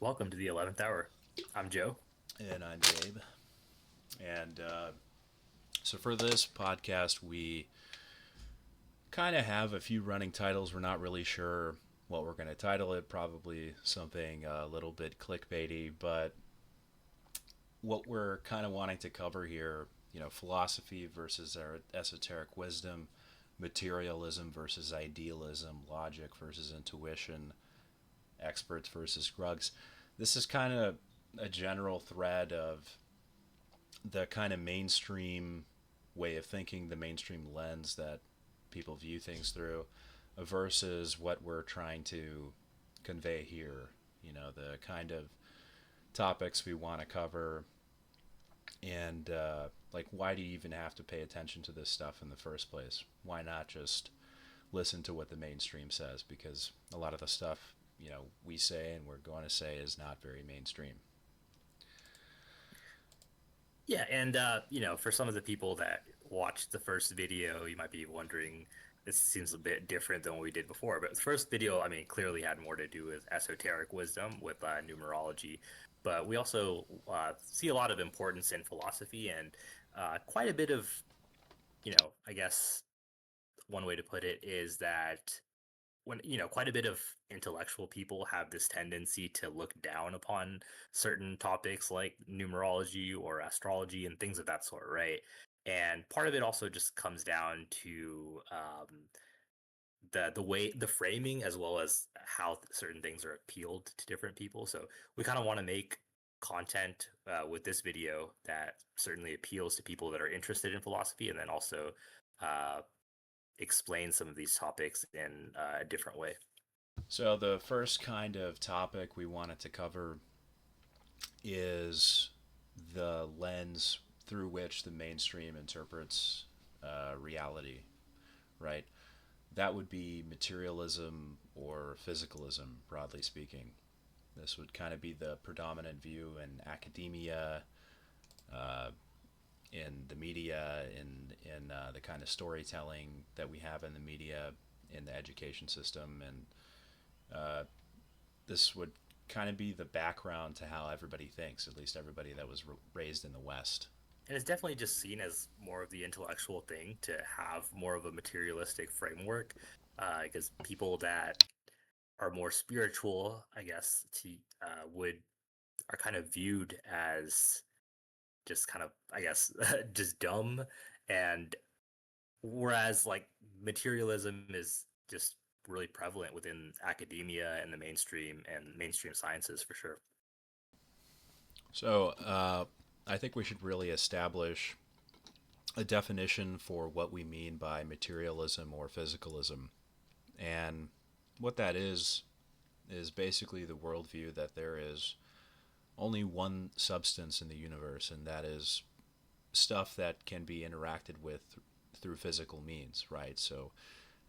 Welcome to the 11th hour. I'm Joe. And I'm Gabe. And for this podcast, we kind of have a few running titles. We're not really sure what we're going to title it. Probably something a little bit clickbaity, but what we're kind of wanting to cover here, philosophy versus our esoteric wisdom, materialism versus idealism, logic versus intuition, experts versus grugs. This is kind of a general thread of the kind of mainstream way of thinking, the mainstream lens that people view things through, versus what we're trying to convey here. The kind of topics we want to cover, and like, why do you even have to pay attention to this stuff in the first place? Why not just listen to what the mainstream says? Because a lot of the stuff, we say and we're going to say is not very mainstream. Yeah, and for some of the people that watched the first video, you might be wondering, this seems a bit different than what we did before. But the first video, I mean, clearly had more to do with esoteric wisdom, with numerology. But we also see a lot of importance in philosophy and quite a bit of, I guess one way to put it is that when quite a bit of intellectual people have this tendency to look down upon certain topics like numerology or astrology and things of that sort, right? And part of it also just comes down to the way the framing as well as how certain things are appealed to different people. So we kind of want to make content with this video that certainly appeals to people that are interested in philosophy, and then also uh, explain some of these topics in a different way. So, the first kind of topic we wanted to cover is the lens through which the mainstream interprets reality, right? That would be materialism or physicalism, broadly speaking. This would kind of be the predominant view in academia, uh, in the media, in the kind of storytelling that we have in the media, in the education system, and uh, this would kind of be the background to how everybody thinks, at least everybody that was raised in the West. And it's definitely just seen as more of the intellectual thing to have more of a materialistic framework, because people that are more spiritual, I guess, would are kind of viewed as just kind of, I guess, just dumb. And whereas like materialism is just really prevalent within academia and the mainstream sciences for sure. So I think we should really establish a definition for what we mean by materialism or physicalism. And what that is basically the worldview that there is only one substance in the universe, and that is stuff that can be interacted with through physical means, right? So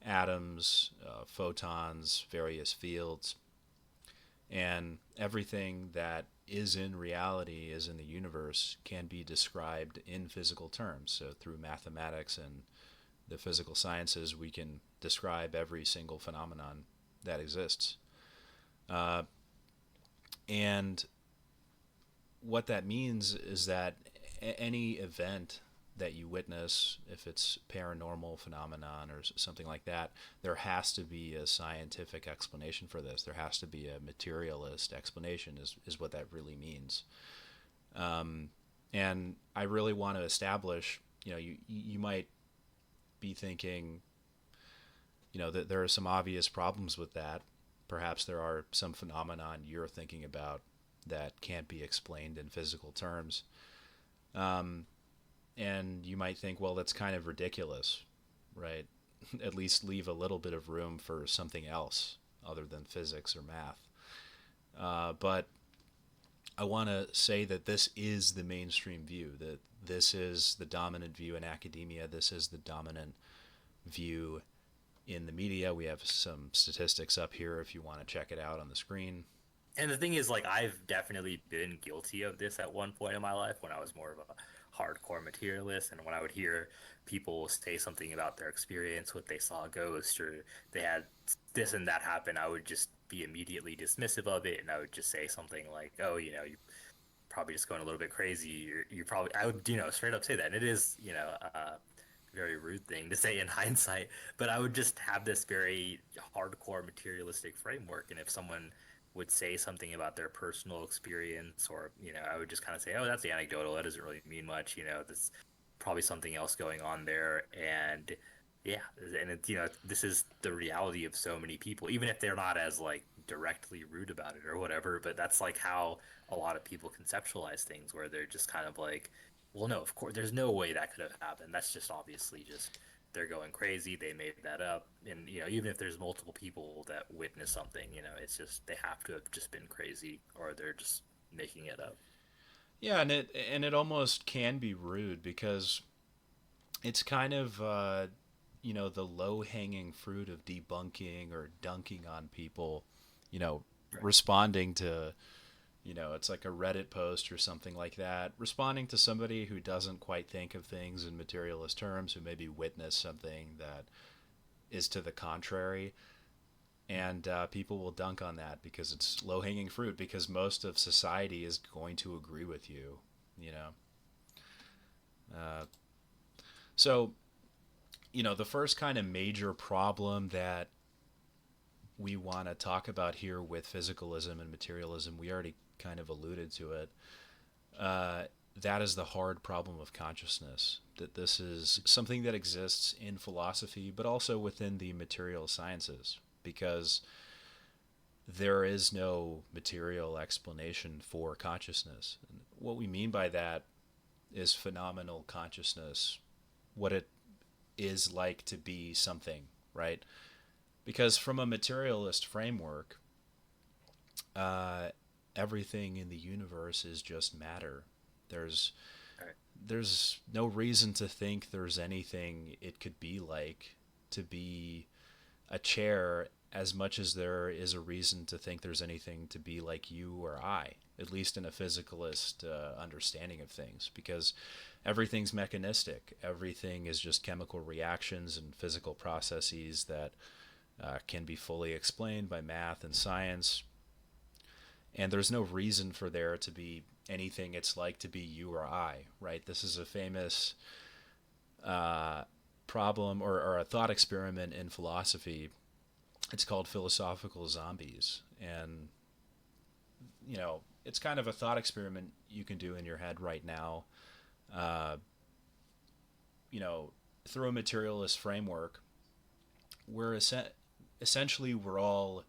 atoms, photons, various fields, and everything that is in reality, is in the universe, can be described in physical terms. So through mathematics and the physical sciences, we can describe every single phenomenon that exists. Uh, and what that means is that any event that you witness, if it's paranormal phenomenon or something like that, there has to be a scientific explanation for this. There has to be a materialist explanation, is what that really means. Um, and I really want to establish, you might be thinking, that there are some obvious problems with that. Perhaps there are some phenomenon you're thinking about that can't be explained in physical terms. Um, and you might think, well, that's kind of ridiculous, right? At least leave a little bit of room for something else other than physics or math. But I want to say that this is the mainstream view, that this is the dominant view in academia, this is the dominant view in the media. We have some statistics up here if you want to check it out on the screen. And the thing is, like, I've definitely been guilty of this at one point in my life when I was more of a hardcore materialist. And when I would hear people say something about their experience, what they saw a ghost, or they had this and that happen, I would just be immediately dismissive of it, and I would just say something like, "Oh, you probably just going a little bit crazy. You probably I would straight up say that. And it is a very rude thing to say in hindsight, but I would just have this very hardcore materialistic framework. And if someone would say something about their personal experience, or I would just kind of say, oh, that's anecdotal. That doesn't really mean much. There's probably something else going on there, and yeah, and this is the reality of so many people, even if they're not as like directly rude about it or whatever. But that's like how a lot of people conceptualize things, where they're just kind of like, well, no, of course, there's no way that could have happened. That's just obviously just they're going crazy. They made that up. And, even if there's multiple people that witness something, it's just they have to have just been crazy, or they're just making it up. Yeah, and it almost can be rude because it's kind of the low hanging fruit of debunking or dunking on people, you know, Right. responding to, it's like a Reddit post or something like that, responding to somebody who doesn't quite think of things in materialist terms, who maybe witnessed something that is to the contrary. And people will dunk on that because it's low hanging fruit, because most of society is going to agree with you, you know. Uh, so, the first kind of major problem that we want to talk about here with physicalism and materialism, we already kind of alluded to it. Uh, that is the hard problem of consciousness. That this is something that exists in philosophy, but also within the material sciences, because there is no material explanation for consciousness. And what we mean by that is phenomenal consciousness, what it is like to be something, right? Because from a materialist framework, uh, everything in the universe is just matter. There's Right. there's no reason to think there's anything it could be like to be a chair, as much as there is a reason to think there's anything to be like you or I, at least in a physicalist understanding of things, because everything's mechanistic. Everything is just chemical reactions and physical processes that can be fully explained by math and science. And there's no reason for there to be anything it's like to be you or I, right? This is a famous uh, problem, or a thought experiment in philosophy. It's called philosophical zombies. And, it's kind of a thought experiment you can do in your head right now. Uh, you know, through a materialist framework, we're essentially we're all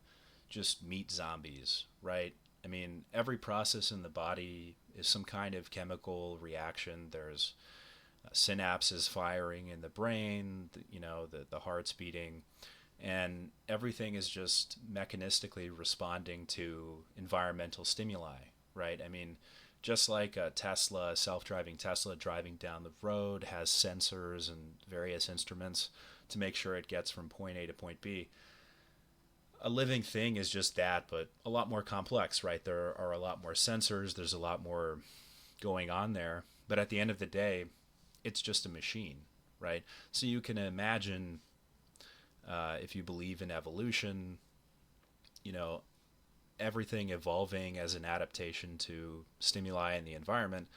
just meat zombies, right? I mean, every process in the body is some kind of chemical reaction. There's synapses firing in the brain, the heart's beating, and everything is just mechanistically responding to environmental stimuli, right? I mean, just like a self-driving Tesla driving down the road has sensors and various instruments to make sure it gets from point A to point B, a living thing is just that, but a lot more complex, right? There are a lot more sensors, there's a lot more going on there. But at the end of the day, it's just a machine, right? So you can imagine, if you believe in evolution, you know, everything evolving as an adaptation to stimuli in the environment.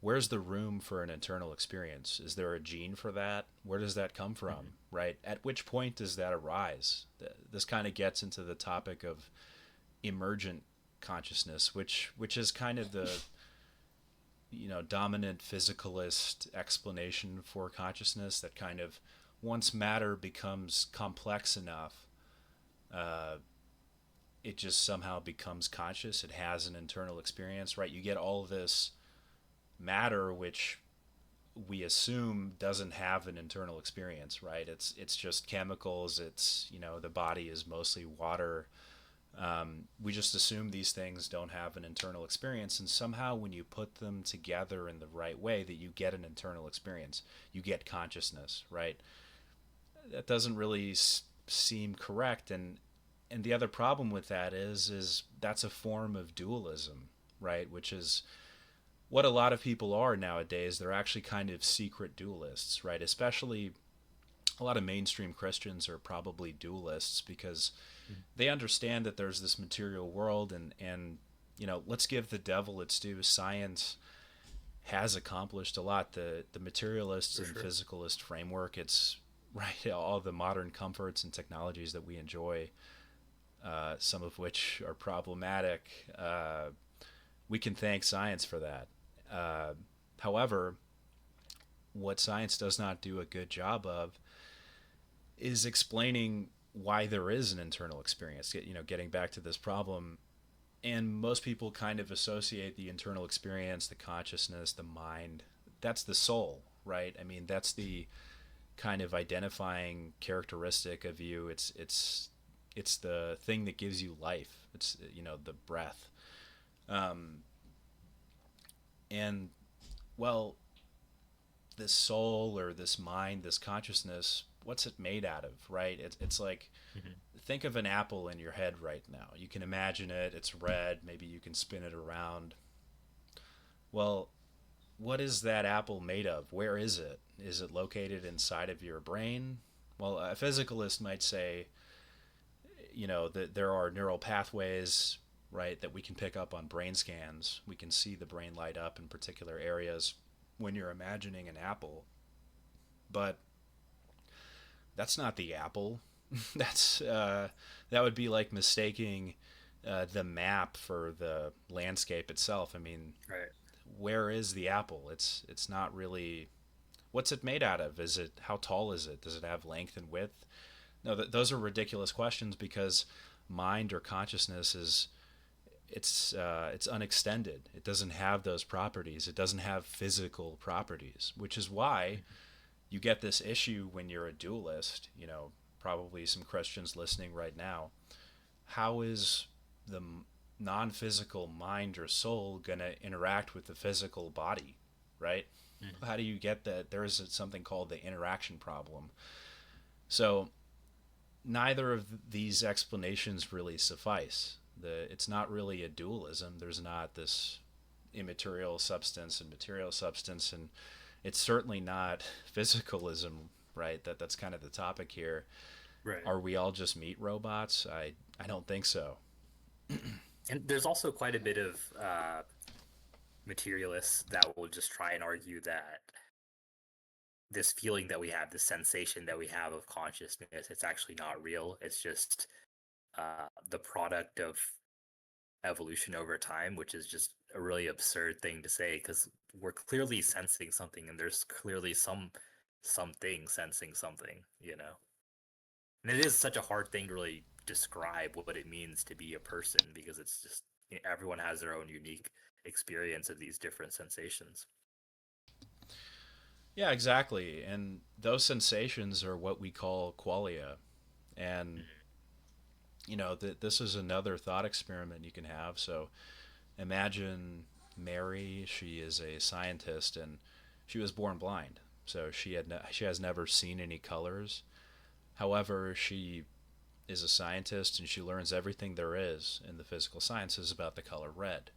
Where's the room for an internal experience? Is there a gene for that? Where does that come from, Hmm. right? At which point does that arise? This kind of gets into the topic of emergent consciousness, which is kind of the dominant physicalist explanation for consciousness, that kind of once matter becomes complex enough, uh, it just somehow becomes conscious. It has an internal experience, right? You get all this matter, which we assume doesn't have an internal experience, right? It's just chemicals. It's the body is mostly water. We just assume these things don't have an internal experience, and somehow when you put them together in the right way, that you get an internal experience. You get consciousness, right? That doesn't really seem correct, and the other problem with that is that's a form of dualism, right? Which is what a lot of people are nowadays. They're actually kind of secret dualists, right? Especially a lot of mainstream Christians are probably dualists because Mhm. they understand that there's this material world, and let's give the devil its due. Science has accomplished a lot. The materialist For and sure. physicalist framework, it's right, all the modern comforts and technologies that we enjoy, some of which are problematic. We can thank science for that. Uh, However, what science does not do a good job of is explaining why there is an internal experience. Getting back to this problem, and most people kind of associate the internal experience, the consciousness, the mind. That's the soul, right? I mean, that's the kind of identifying characteristic of you. It's the thing that gives you life. It's the breath. Um, and well, this soul or this mind, this consciousness, what's it made out of, right? It's like, Hmm. think of an apple in your head right now. You can imagine it. It's red. Maybe you can spin it around. Well, what is that apple made of? Where is it? Is it located inside of your brain? Well, a physicalist might say, that there are neural pathways, right, that we can pick up on brain scans. We can see the brain light up in particular areas when you're imagining an apple. But that's not the apple. that's that would be like mistaking the map for the landscape itself. I mean, Right. where is the apple? It's not really. What's it made out of? Is it, how tall is it? Does it have length and width? No, those are ridiculous questions because mind or consciousness is, it's unextended. It doesn't have those properties. It doesn't have physical properties, which is why you get this issue when you're a dualist. Probably some Christians listening right now. How is the non-physical mind or soul going to interact with the physical body, right? Mhm. How do you get that? There is something called the interaction problem. So neither of these explanations really suffice. It's not really a dualism. There's not this immaterial substance and material substance, and it's certainly not physicalism, right? That's kind of the topic here. Right. Are we all just meat robots? I don't think so. And there's also quite a bit of materialists that will just try and argue that this feeling that we have, this sensation that we have of consciousness, it's actually not real. It's just the product of evolution over time, which is just a really absurd thing to say because we're clearly sensing something, and there's clearly something sensing something, you know. And it is such a hard thing to really describe what it means to be a person because it's just everyone has their own unique experience of these different sensations. Yeah, exactly. And those sensations are what we call qualia. And Mhm. this is another thought experiment you can have. So imagine Mary. She is a scientist, and she was born blind. So she has never seen any colors. However, she is a scientist, and she learns everything there is in the physical sciences about the color red.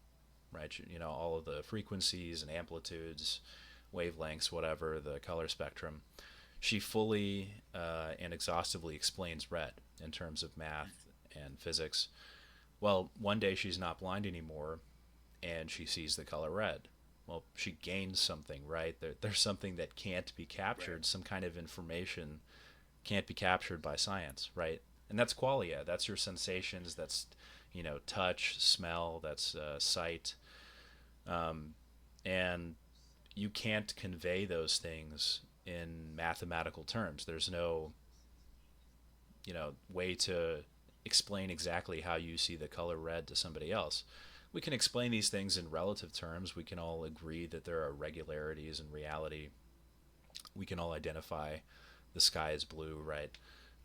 Right? All of the frequencies and amplitudes, wavelengths, whatever, the color spectrum. She fully and exhaustively explains red in terms of math and physics. Well, one day she's not blind anymore, and she sees the color red. Well, she gains something, right? There's something that can't be Right. captured, some kind of information can't be captured by science, right? And that's qualia. That's your sensations. That's, touch, smell. That's sight. And you can't convey those things in mathematical terms. There's no, way to explain exactly how you see the color red to somebody else. We can explain these things in relative terms. We can all agree that there are regularities in reality. We can all identify the sky is blue, right?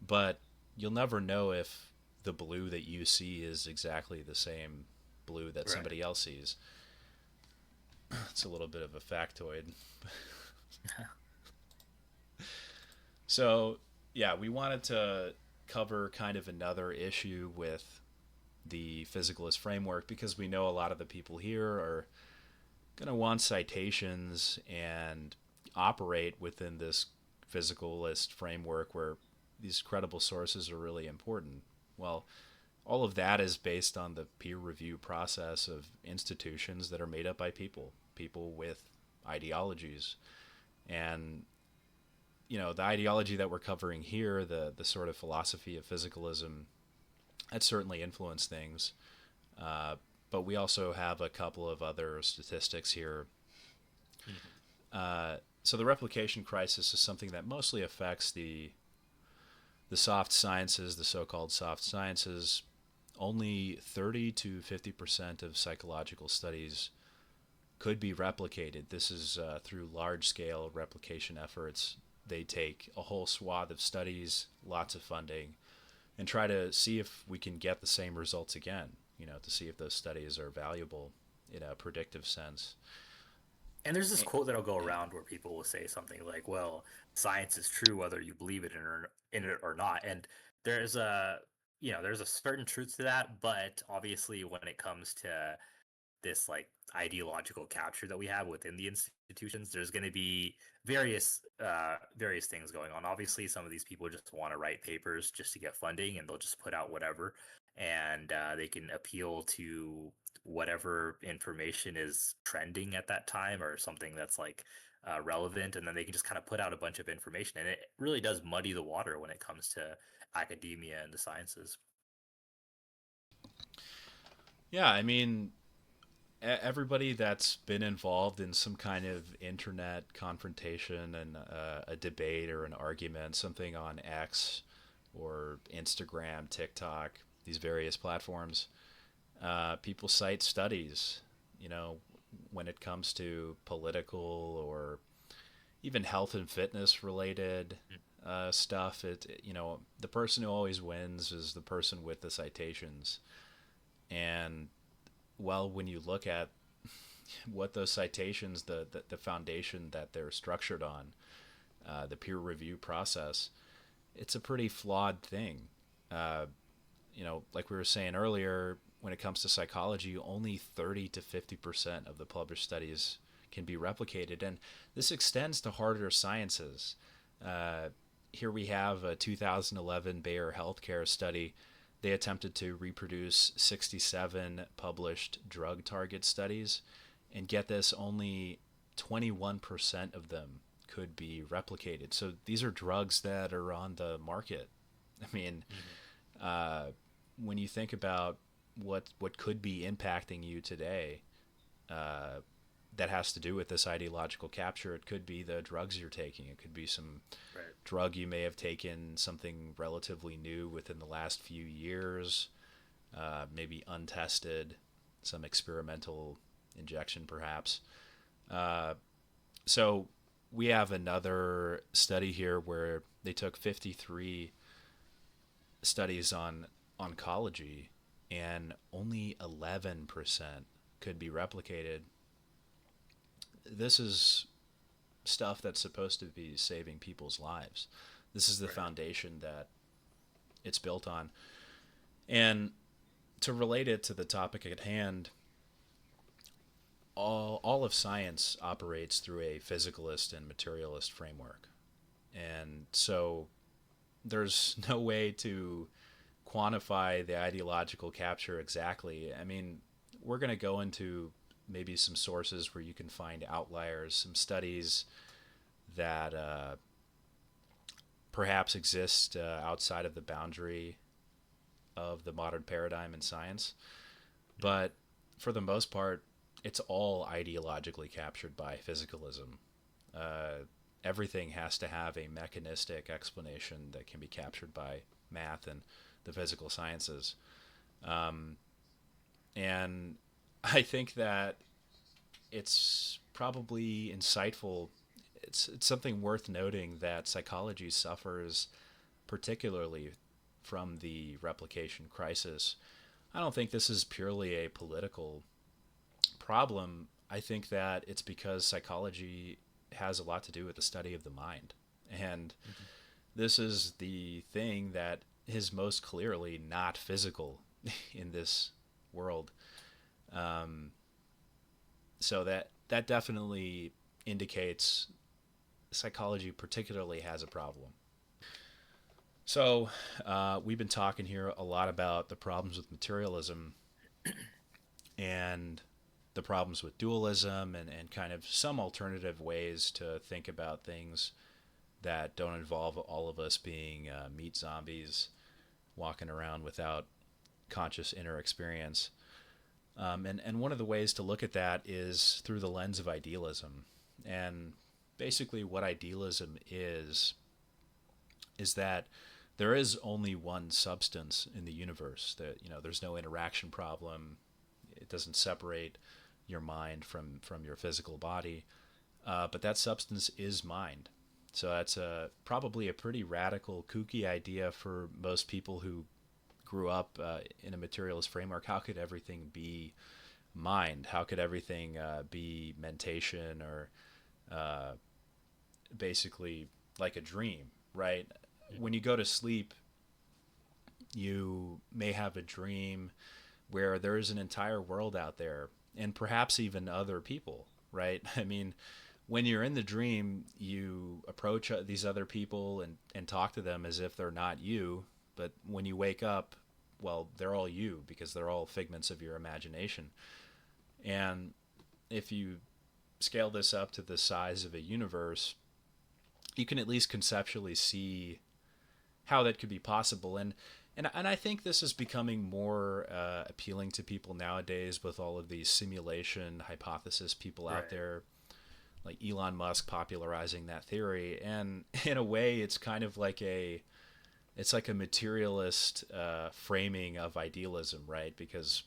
But you'll never know if the blue that you see is exactly the same blue that Right. somebody else sees. It's a little bit of a factoid. So, yeah, we wanted to cover kind of another issue with the physicalist framework because we know a lot of the people here are going to want citations and operate within this physicalist framework where these credible sources are really important. Well, all of that is based on the peer review process of institutions that are made up by people with ideologies. And the ideology that we're covering here, the sort of philosophy of physicalism, that certainly influenced things. Uh, but we also have a couple of other statistics here. Mhm. So the replication crisis is something that mostly affects the soft sciences, the so-called soft sciences. Only 30 to 50% of psychological studies could be replicated. This is through large-scale replication efforts. They take a whole swath of studies, lots of funding, and try to see if we can get the same results again. To see if those studies are valuable in a predictive sense. And there's this Eh, quote that'll go Yeah. around where people will say something like, "Well, science is true whether you believe in it or not." And there's a there's a certain truth to that, but obviously when it comes to this like ideological capture that we have within the institutions, there's going to be various things going on. Obviously some of these people just want to write papers just to get funding, and they'll just put out whatever, and they can appeal to whatever information is trending at that time or something that's like relevant, and then they can just kind of put out a bunch of information, and it really does muddy the water when it comes to academia and the sciences. Yeah, I mean, everybody that's been involved in some kind of internet confrontation and a debate or an argument, something on X or Instagram, TikTok, these various platforms, people cite studies, you know, when it comes to political or even health and fitness related stuff. The person who always wins is the person with the citations. And well, when you look at what those citations, the foundation that they're structured on, the peer review process, it's a pretty flawed thing. Uh, like we were saying earlier, when it comes to psychology, only 30 to 50% of the published studies can be replicated. And this extends to harder sciences. Uh, Here we have a 2011 Bayer Healthcare study. They attempted to reproduce 67 published drug target studies, and get this, only 21% of them could be replicated. So these are drugs that are on the market. I mean, Mhm. uh, when you think about what could be impacting you today, uh, that has to do with this ideological capture, it could be the drugs you're taking. It could be some Right. drug you may have taken, something relatively new within the last few years, maybe untested, some experimental injection perhaps. Uh, so we have another study here where they took 53 studies on oncology, and only 11% could be replicated. This is stuff that's supposed to be saving people's lives. This is the Right. foundation that it's built on. And to relate it to the topic at hand, all of science operates through a physicalist and materialist framework. And so there's no way to quantify the ideological capture exactly. I mean, we're going to go into maybe some sources where you can find outliers, some studies that perhaps exist outside of the boundary of the modern paradigm in science. Mhm. But for the most part, it's all ideologically captured by physicalism. Uh, Everything has to have a mechanistic explanation that can be captured by math and the physical sciences. Um, and I think that it's probably insightful. It's something worth noting that psychology suffers particularly from the replication crisis. I don't think this is purely a political problem. I think that it's because psychology has a lot to do with the study of the mind. And Mhm. this is the thing that is most clearly not physical in this world. Um, so that definitely indicates psychology particularly has a problem. So, we've been talking here a lot about the problems with materialism and the problems with dualism and kind of some alternative ways to think about things that don't involve all of us being meat zombies walking around without conscious inner experience. And one of the ways to look at that is through the lens of idealism. And basically, what idealism is that there is only one substance in the universe. That there's no interaction problem. It doesn't separate your mind from your physical body, but that substance is mind. So that's probably a pretty radical, kooky idea for most people who grew up in a materialist framework. How could everything be mind? How could everything be mentation or uh, basically like a dream, right? When you go to sleep, you may have a dream where there is an entire world out there and perhaps even other people, right? I mean, when you're in the dream, you approach these other people and talk to them as if they're not you. But when you wake up, well, they're all you because they're all figments of your imagination. And if you scale this up to the size of a universe, you can at least conceptually see how that could be possible. And I think this is becoming more appealing to people nowadays with all of these simulation hypothesis people out Right. there, like Elon Musk popularizing that theory. And in a way, it's like a materialist framing of idealism, right? Because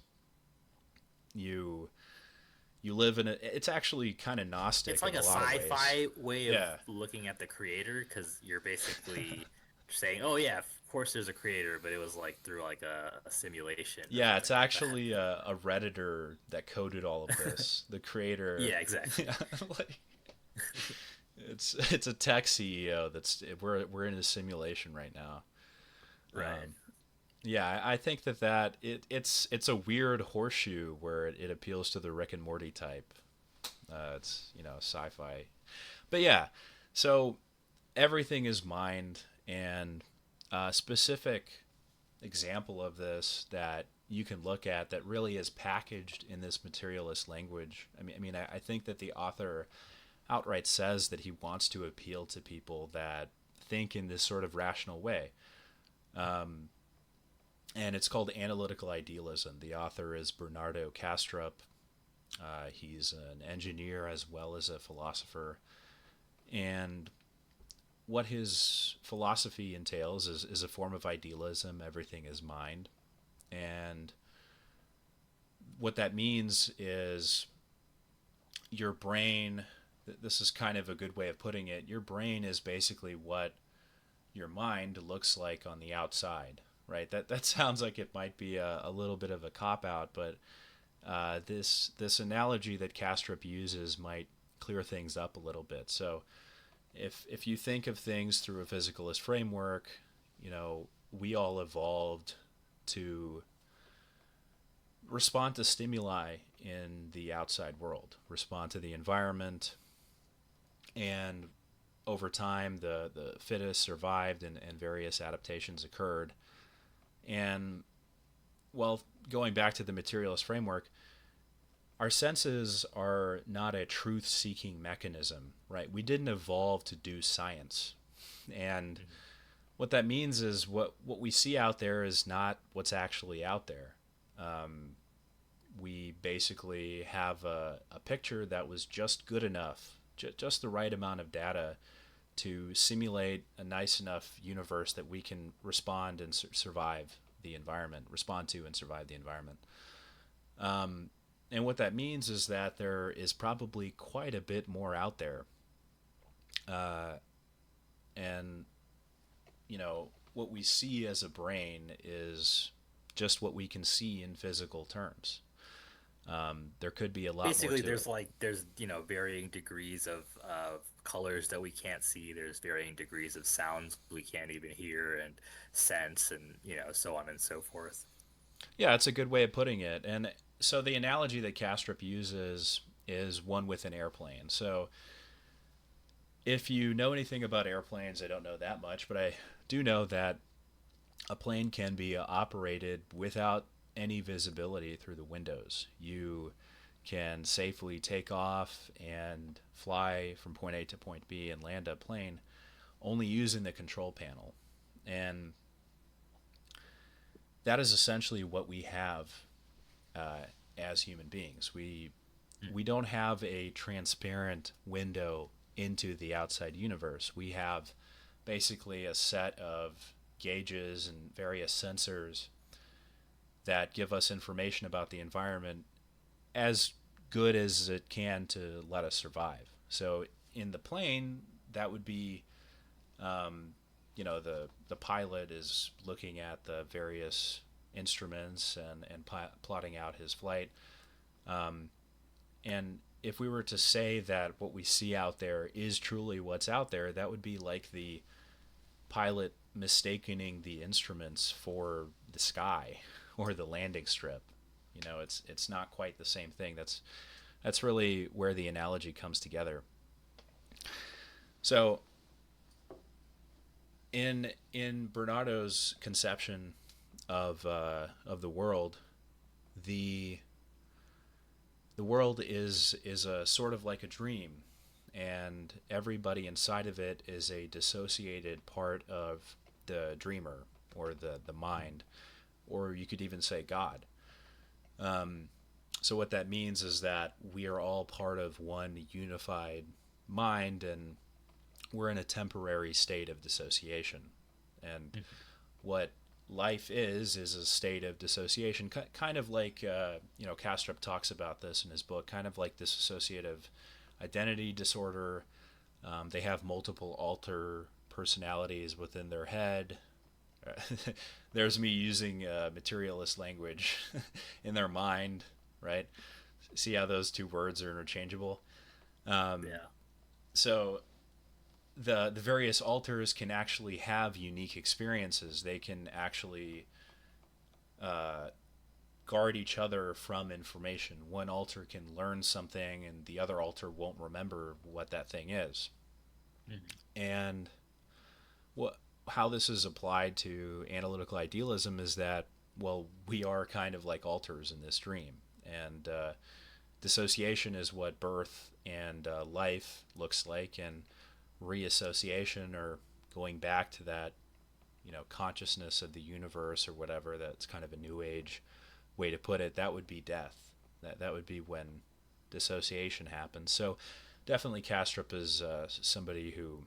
you you live in it's actually kind of It's gnostic like in a a lot of ways. sci-fi way of Yeah. looking at the creator because you're basically saying, "Oh yeah, of course there's a creator," but it was like through like a simulation or Yeah, something it's like that. actually a Redditor that coded all of this. The creator, Yeah, exactly. yeah, like it's a tech CEO that's we're in a simulation right now. Right. Yeah, I think it's a weird horseshoe where it appeals to the Rick and Morty type. It's sci-fi, but yeah. So everything is mind, and a specific example of this that you can look at that really is packaged in this materialist language. I think that the author outright says that he wants to appeal to people that think in this sort of rational way. And it's called Analytical Idealism. The author is Bernardo Kastrup. He's an engineer as well as a philosopher. And what his philosophy entails is a form of idealism. Everything is mind. And what that means is your brain, this is kind of a good way of putting it, your brain is basically what your mind looks like on the outside, right? That sounds like it might be a little bit of a cop out, but this analogy that Kastrup uses might clear things up a little bit. So if you think of things through a physicalist framework, we all evolved to respond to stimuli in the outside world, respond to the environment, and over time the fittest survived and various adaptations occurred. And well, going back to the materialist framework, our senses are not a truth seeking mechanism, right? We didn't evolve to do science. And Mhm. what that means is what we see out there is not what's actually out there. Um, we basically have a picture that was just good enough, just the right amount of data to simulate a nice enough universe that we can respond and survive the environment, respond to and survive the environment. Um, and what that means is that there is probably quite a bit more out there. Uh, and, what we see as a brain is just what we can see in physical terms. There could be a lot more Basically, to it. there's varying degrees of colors that we can't see. There's varying degrees of sounds we can't even hear and sense, and so on and so forth. Yeah, it's a good way of putting it. And so the analogy that Kastrup uses is one with an airplane. So if you know anything about airplanes, I don't know that much, but I do know that a plane can be operated without any visibility through the windows. You can safely take off and fly from point A to point B and land a plane only using the control panel. And that is essentially what we have uh, as human beings. We don't have a transparent window into the outside universe. We have basically a set of gauges and various sensors that give us information about the environment as good as it can to let us survive. So in the plane, that would be, the pilot is looking at the various instruments and plotting out his flight. And if we were to say that what we see out there is truly what's out there, that would be like the pilot mistaking the instruments for the sky or the landing strip. It's not quite the same thing. That's really where the analogy comes together. So in Bernardo's conception of the world, the the world is a sort of like a dream, and everybody inside of it is a dissociated part of the dreamer or the mind, or you could even say God. So what that means is that we are all part of one unified mind, and we're in a temporary state of dissociation. And what life is a state of dissociation, kind of like Kastrup talks about this in his book, kind of like dissociative identity disorder. They have multiple alter personalities within their head. There's me using materialist language in their mind, right? See how those two words are interchangeable. Um, Yeah. so the various alters can actually have unique experiences. They can actually uh, guard each other from information. One alter can learn something, and the other alter won't remember what that thing is. Mhm. And what how this is applied to analytical idealism is that, well, we are kind of like alters in this dream, and dissociation is what birth and life looks like, and reassociation, or going back to that consciousness of the universe or whatever, that's kind of a new age way to put it, that would be death. That would be when dissociation happens. So definitely Kastrup is somebody who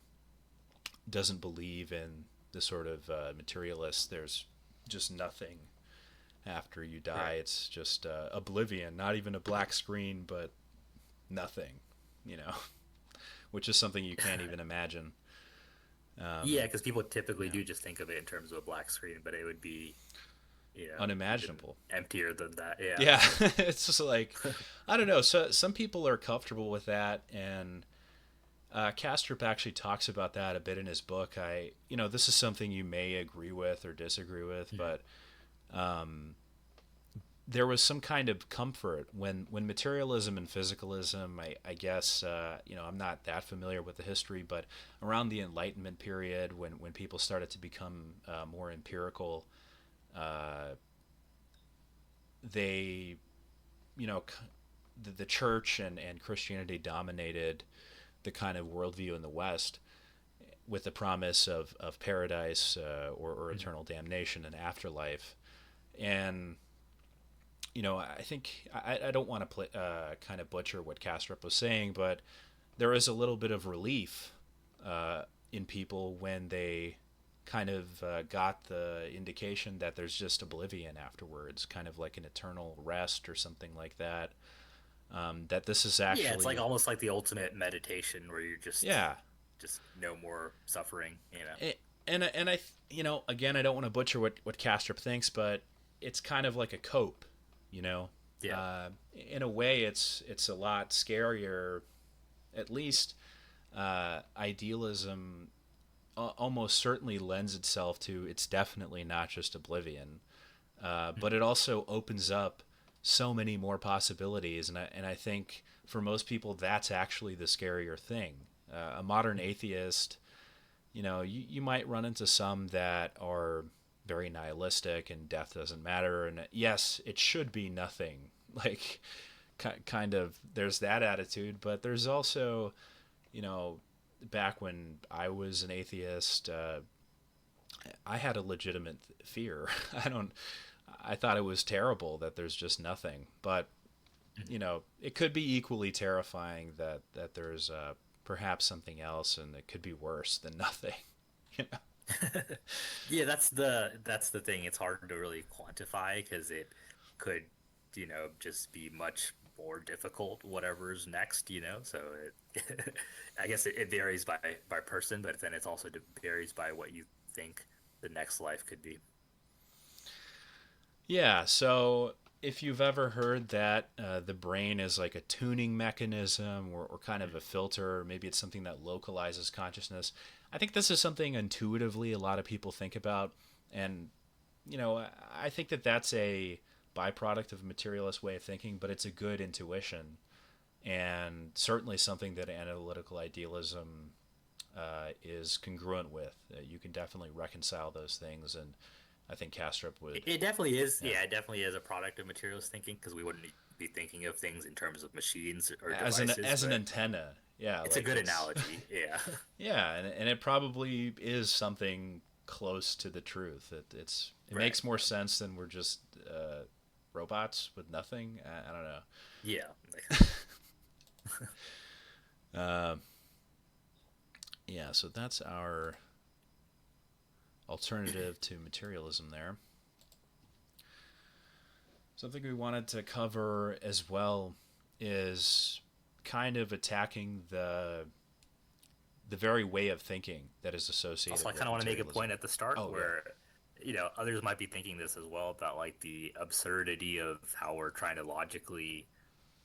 doesn't believe in the sort of materialist, there's just nothing after you die. Right. It's just oblivion, not even a black screen, but nothing, you know, which is something you can't even imagine. Yeah, Um, because people typically yeah, do just think of it in terms of a black screen, but it would be, even unimaginable. emptier than that. Yeah. Yeah, it's just like, I don't know. So some people are comfortable with that, and Kastrup actually talks about that a bit in his book. This is something you may agree with or disagree with, Mhm. but there was some kind of comfort when materialism and physicalism. I guess I'm not that familiar with the history, but around the Enlightenment period, when people started to become more empirical, uh, they you know the church and Christianity dominated the kind of worldview in the West, with the promise of paradise or Mhm. eternal damnation and afterlife. And I think I don't want to kind of butcher what Kastrup was saying, but there is a little bit of relief in people when they kind of got the indication that there's just oblivion afterwards, kind of like an eternal rest or something like that. That this is Yeah, it's like actually, almost like the ultimate meditation where you're yeah. just no more suffering, And I, again, I don't want to butcher what Kastrup thinks, but it's kind of like a cope, you know. Yeah. In a way, it's a lot scarier. At least idealism almost certainly lends itself to, it's definitely not just oblivion, but Mhm. it also opens up so many more possibilities, and I think for most people that's actually the scarier thing, A modern atheist, you might run into some that are very nihilistic and death doesn't matter. And yes, it should be nothing. Like, kind of, there's that attitude, but there's also, you know, back when I was an atheist, I had a legitimate fear. I thought it was terrible that there's just nothing. But, it could be equally terrifying that there's perhaps something else and it could be worse than nothing. you know? Yeah, that's the thing. It's hard to really quantify because it could, just be much more difficult, whatever's next, So I guess it varies by person, but then it's also varies by what you think the next life could be. Yeah, so if you've ever heard that the brain is like a tuning mechanism or kind of a filter, maybe it's something that localizes consciousness. I think this is something intuitively a lot of people think about. And, I think that that's a byproduct of a materialist way of thinking, but it's a good intuition and certainly something that analytical idealism is congruent with. You can definitely reconcile those things. And I think Kastrup It, would, it definitely is. yeah. Yeah, it definitely is a product of materialist thinking because we wouldn't be thinking of things in terms of machines or as an devices, as an but antenna. Yeah, it's a like good it's analogy. Yeah. yeah, and it probably is something close to the truth. It Right. makes more sense than we're just robots with nothing. I don't know. Yeah. Uh, yeah, so that's our alternative to materialism there. Something we wanted to cover as well is kind of attacking the very way of thinking that is Also, I associated kind with of want to make a materialism. point at the start Oh yeah. where, others might be thinking this as well about like the absurdity of how we're trying to logically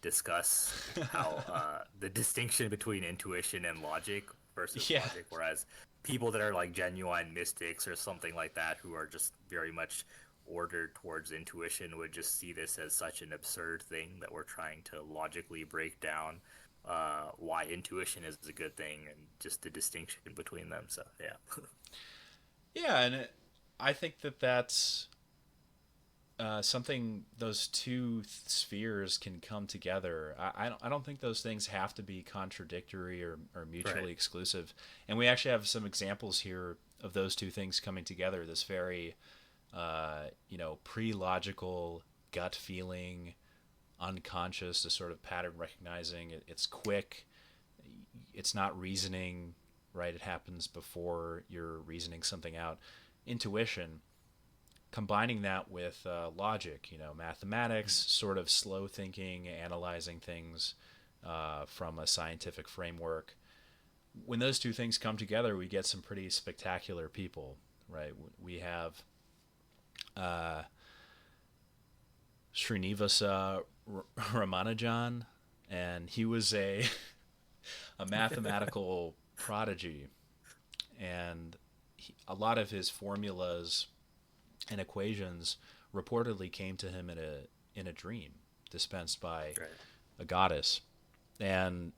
discuss how the distinction between intuition and logic versus Yeah. logic, whereas people that are like genuine mystics or something like that who are just very much ordered towards intuition would just see this as such an absurd thing that we're trying to logically break down why intuition is a good thing and just the distinction between them. So yeah. Yeah, and I think that that's something those two spheres can come together. I don't think those things have to be contradictory or Right. mutually exclusive. And we actually have some examples here of those two things coming together. This very, pre-logical gut feeling, unconscious, the sort of pattern recognizing. It's quick. It's not reasoning, right? It happens before you're reasoning something out. Intuition, combining that with logic, mathematics, sort of slow thinking, analyzing things from a scientific framework. When those two things come together, we get some pretty spectacular people, right? We have uh, Srinivasa Ramanujan, and he was a mathematical prodigy, and a lot of his formulas and equations reportedly came to him in a dream dispensed by Right. a goddess. And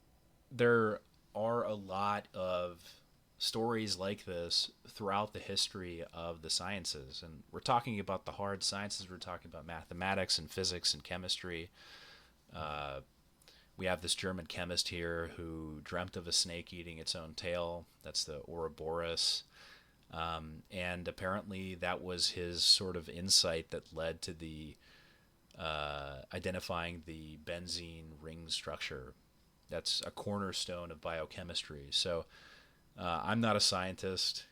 there are a lot of stories like this throughout the history of the sciences. And we're talking about the hard sciences, we're talking about mathematics and physics and chemistry. Uh, we have this German chemist here who dreamt of a snake eating its own tail. That's the Ouroboros. And apparently, that was his sort of insight that led to the identifying the benzene ring structure. That's a cornerstone of biochemistry. So I'm not a scientist.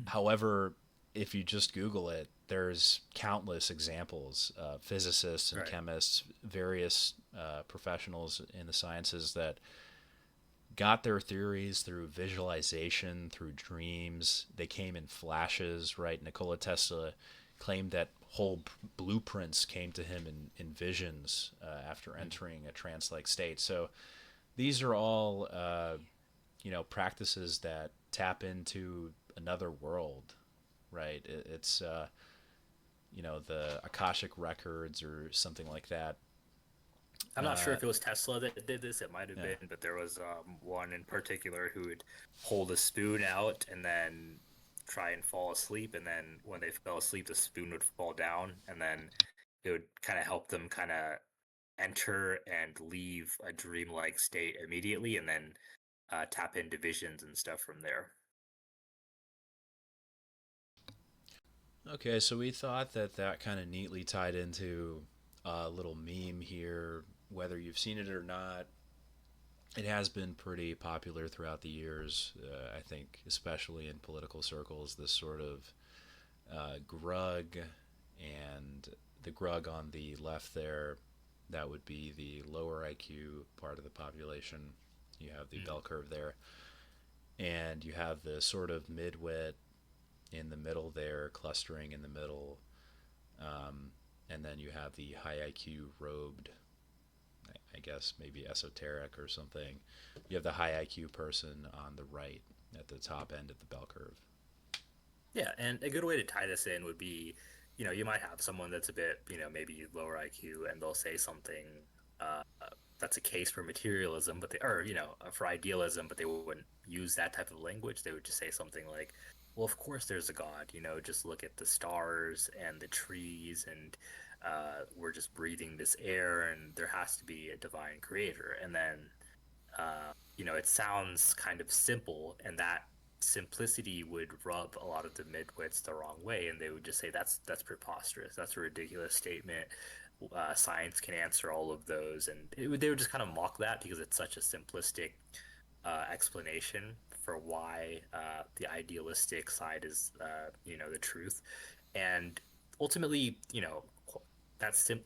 However, if you just Google it, there's countless examples of physicists and Right. chemists, various professionals in the sciences that got their theories through visualization, through dreams. They came in flashes, right? Nikola Tesla claimed that whole blueprints came to him in visions after entering a trance like state. So these are all, practices that tap into another world, right? It's the Akashic records or something like that. I'm not sure Uh, if it was Tesla that did this. It might have yeah. been, but there was one in particular who would hold a spoon out and then try and fall asleep. And then when they fell asleep, the spoon would fall down, and then it would kind of help them kind of enter and leave a dreamlike state immediately, and then tap into visions and stuff from there. Okay, so we thought that that kind of neatly tied into a little meme here. Whether you've seen it or not, it has been pretty popular throughout the years. I think, especially in political circles, this sort of grug, and the grug on the left there, that would be the lower IQ part of the population. You have the Mm. bell curve there, and you have the sort of midwit in the middle there, clustering in the middle, and then you have the high IQ robed, I guess maybe esoteric or something. You have the high IQ person on the right at the top end of the bell curve. Yeah, and a good way to tie this in would be, you might have someone that's a bit, maybe lower IQ, and they'll say something uh, that's a case for materialism, but or for idealism, but they wouldn't use that type of language. They would just say something like, "Well, of course there's a God. Just look at the stars and the trees, and we're just breathing this air, and there has to be a divine creator." And then it sounds kind of simple, and that simplicity would rub a lot of the midwits the wrong way, and they would just say that's preposterous, that's a ridiculous statement. Science can answer all of those, and they would just kind of mock that because it's such a simplistic explanation for why the idealistic side is, the truth, and ultimately,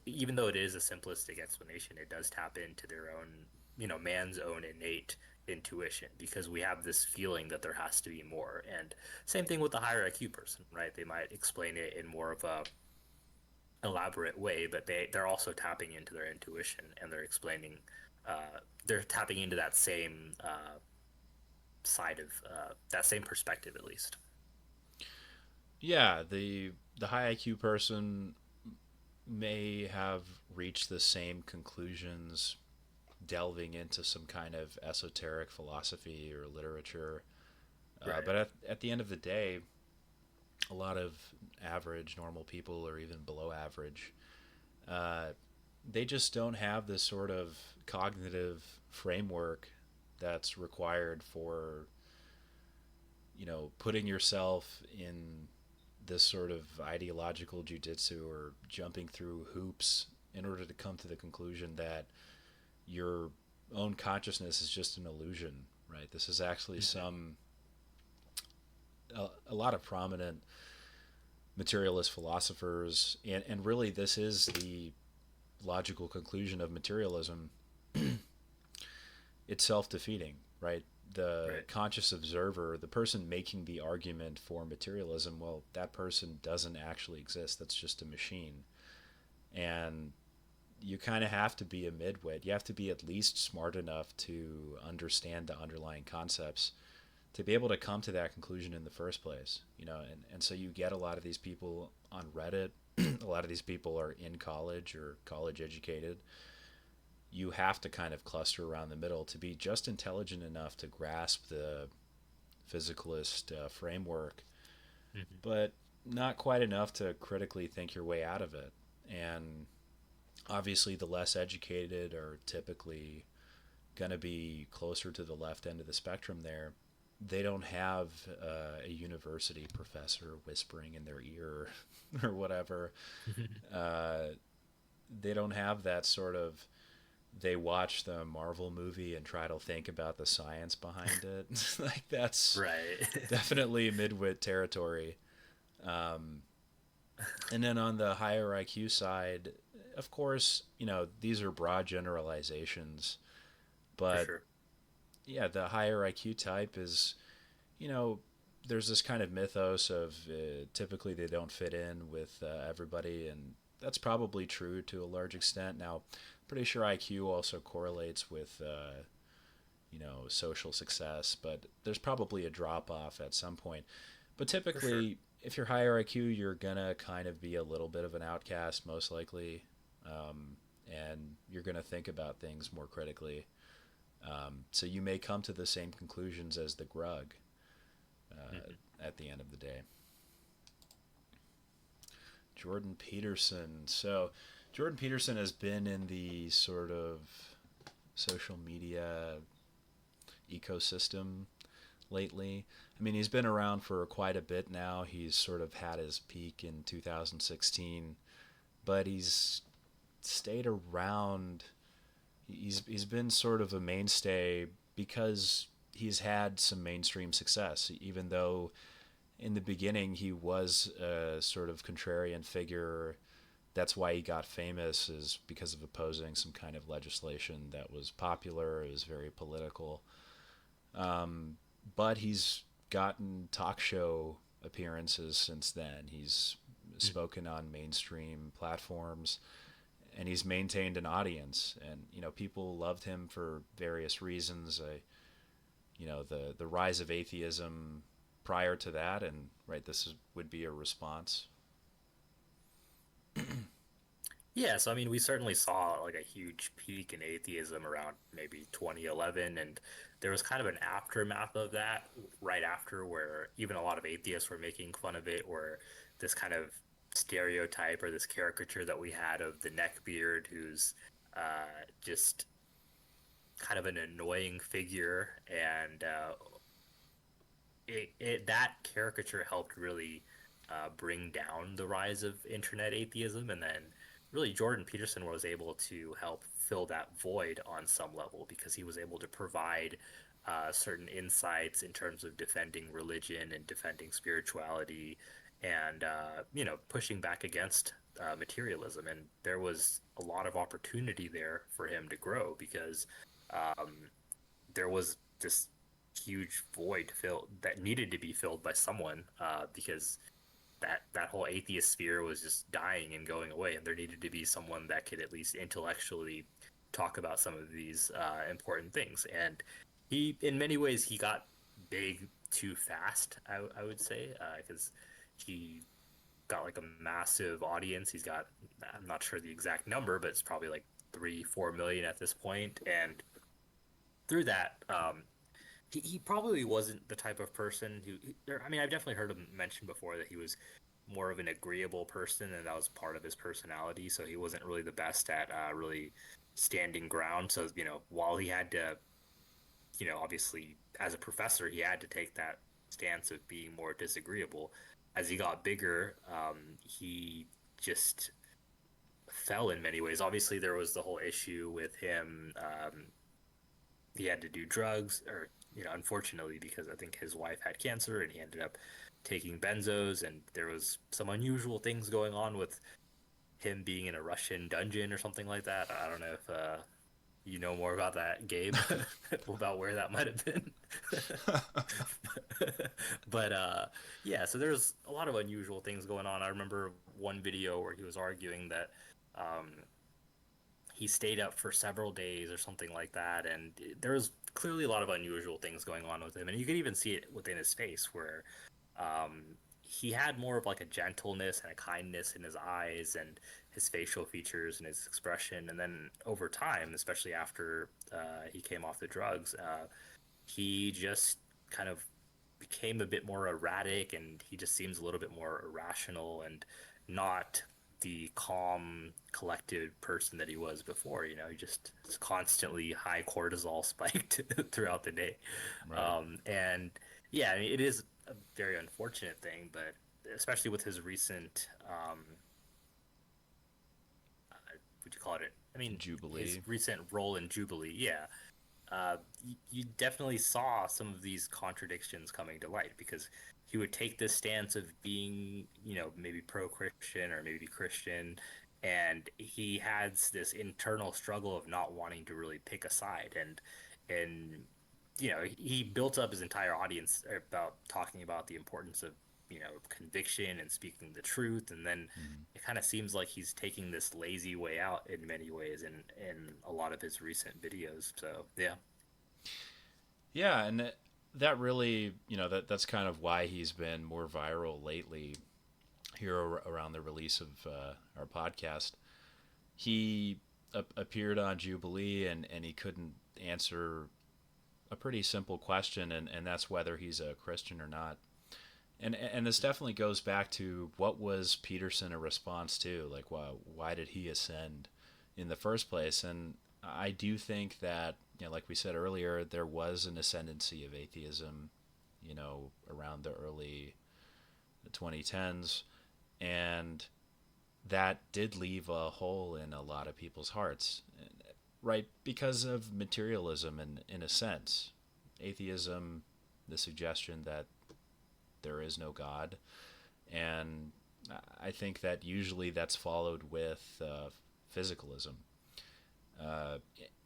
even though it is a simplistic explanation, it does tap into their own, man's own innate intuition, because we have this feeling that there has to be more. And same thing with the higher IQ person, right? They might explain it in more of a elaborate way, but they're also tapping into their intuition, and they're tapping into that same side of that same perspective, at least. Yeah, the high IQ person may have reached the same conclusions delving into some kind of esoteric philosophy or literature. Right. But at the end of the day, a lot of average, normal people, or even below average, uh, they just don't have this sort of cognitive framework that's required for, putting yourself in this sort of ideological jujitsu or jumping through hoops in order to come to the conclusion that your own consciousness is just an illusion, right? This is actually Mm-hmm. a lot of prominent materialist philosophers, and really this is the logical conclusion of materialism. It's self-defeating, right? The Right. conscious observer, the person making the argument for materialism, well, that person doesn't actually exist. That's just a machine. And you kind of have to be a midwit. You have to be at least smart enough to understand the underlying concepts to be able to come to that conclusion in the first place. And so you get a lot of these people on Reddit. A lot of these people are in college or college educated. You have to kind of cluster around the middle to be just intelligent enough to grasp the physicalist framework, Mm-hmm. but not quite enough to critically think your way out of it. And obviously, the less educated are typically going to be closer to the left end of the spectrum there. They don't have a university professor whispering in their ear or whatever. Uh, they don't have that sort of, they watch the Marvel movie and try to think about the science behind it. Like, that's Right. definitely midwit territory. Um, and then on the higher IQ side, of course, these are broad generalizations, For but sure. yeah, the higher IQ type is, you know, there's this kind of mythos of typically they don't fit in with everybody, and that's probably true to a large extent. Now, I'm pretty sure IQ also correlates with, social success, but there's probably a drop off at some point. But For sure. typically, if you're higher IQ, you're gonna kind of be a little bit of an outcast, most likely. Um, and you're going to think about things more critically. So you may come to the same conclusions as the grug Mhm. at the end of the day. Jordan Peterson. So Jordan Peterson has been in the sort of social media ecosystem lately. I mean, he's been around for quite a bit now. He's sort of had his peak in 2016, but he's stayed around. He's been sort of a mainstay because he's had some mainstream success, even though in the beginning he was a sort of contrarian figure. That's why he got famous, is because of opposing some kind of legislation that was popular. It was very political. But he's gotten talk show appearances since then. He's spoken on mainstream platforms, and he's maintained an audience. And people loved him for various reasons. The rise of atheism prior to that, and right, would be a response. Yeah, so I mean, we certainly saw like a huge peak in atheism around maybe 2011, and there was kind of an aftermath of that right after, where even a lot of atheists were making fun of it, where this kind of stereotype or this caricature that we had of the neckbeard who's just kind of an annoying figure, and that caricature helped really bring down the rise of internet atheism, and then really Jordan Peterson was able to help fill that void on some level because he was able to provide certain insights in terms of defending religion and defending spirituality, and pushing back against materialism. And there was a lot of opportunity there for him to grow because um, there was this huge void filled that needed to be filled by someone, because that whole atheist sphere was just dying and going away, and there needed to be someone that could at least intellectually talk about some of these important things. And in many ways, he got big too fast. I would say, because he got like a massive audience. He's got, I'm not sure the exact number, but it's probably like 3, 4 million at this point, and through that, he probably wasn't the type of person who, I mean, I've definitely heard him mention before that he was more of an agreeable person, and that was part of his personality. So he wasn't really the best at really standing ground. So, while he had to, obviously as a professor, he had to take that stance of being more disagreeable. As he got bigger, he just fell in many ways. Obviously, there was the whole issue with him. He had to do drugs, or unfortunately, because I think his wife had cancer, and he ended up taking benzos, and there was some unusual things going on with him being in a Russian dungeon or something like that. I don't know if you know more about that, Gabe, about where that might have been. But yeah, so there's a lot of unusual things going on. I remember one video where he was arguing that um, he stayed up for several days or something like that, and there was clearly a lot of unusual things going on with him, and you could even see it within his face, where um, he had more of like a gentleness and a kindness in his eyes and his facial features and his expression. And then over time, especially after he came off the drugs, he just kind of became a bit more erratic, and he just seems a little bit more irrational and not the calm, collected person that he was before. He just is constantly high cortisol spiked throughout the day. Right. And yeah, I mean, it is a very unfortunate thing, but especially with his recent, would you call it? I mean, his Jubilee. recent role in Jubilee, yeah, you definitely saw some of these contradictions coming to light because he would take this stance of being, maybe pro-Christian or maybe Christian, and he has this internal struggle of not wanting to really pick a side, and he built up his entire audience about talking about the importance of conviction and speaking the truth, and then Mm-hmm. it kind of seems like he's taking this lazy way out in many ways in a lot of his recent videos. So yeah. Yeah, and that really, that's kind of why he's been more viral lately here around the release of our podcast. He appeared on Jubilee, and he couldn't answer a pretty simple question, and that's whether he's a Christian or not. And this definitely goes back to what was Peterson a response to? Like, why did he ascend in the first place? And I do think that, like we said earlier, there was an ascendancy of atheism, around the early 2010s, and that did leave a hole in a lot of people's hearts, right? Because of materialism, in a sense, atheism, the suggestion that there is no God, and I think that usually that's followed with physicalism. Uh,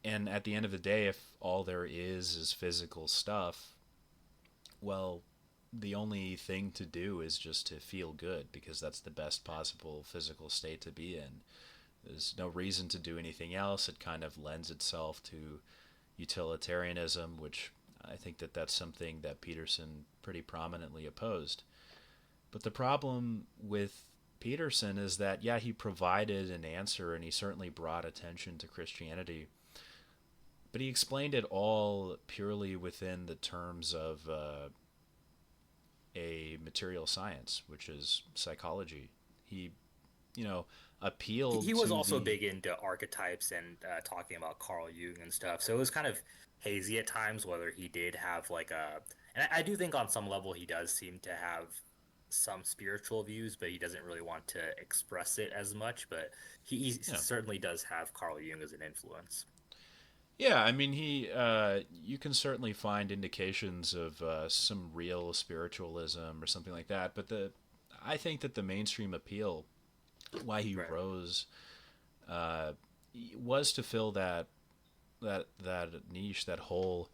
and at the end of the day, if all there is physical stuff, well, the only thing to do is just to feel good because that's the best possible physical state to be in. There's no reason to do anything else. It kind of lends itself to utilitarianism, which I think that that's something that Peterson pretty prominently opposed. But the problem with Peterson is that, yeah, he provided an answer and he certainly brought attention to Christianity, but he explained it all purely within the terms of a material science, which is psychology. He, you know, appealed He was to also the big into archetypes and talking about Carl Jung and stuff. So it was kind of hazy at times whether he did have like a. And I do think on some level he does seem to have some spiritual views, but he doesn't really want to express it as much. But he yeah. certainly does have Carl Jung as an influence. Yeah, I mean, you can certainly find indications of some real spiritualism or something like that, but I think that the mainstream appeal, why he Right. rose, uh, was to fill that niche, that hole.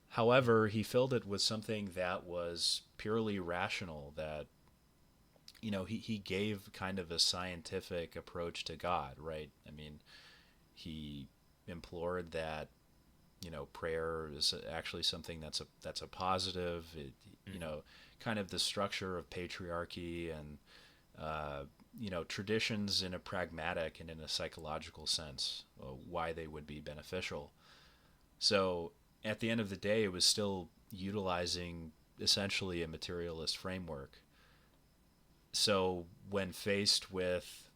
However, he filled it with something that was purely rational. That he gave kind of a scientific approach to God, right? I mean, he implored that prayer is actually something that's a positive. Hmm. Kind of the structure of patriarchy and traditions in a pragmatic and in a psychological sense, why they would be beneficial. So at the end of the day, it was still utilizing essentially a materialist framework. So when faced with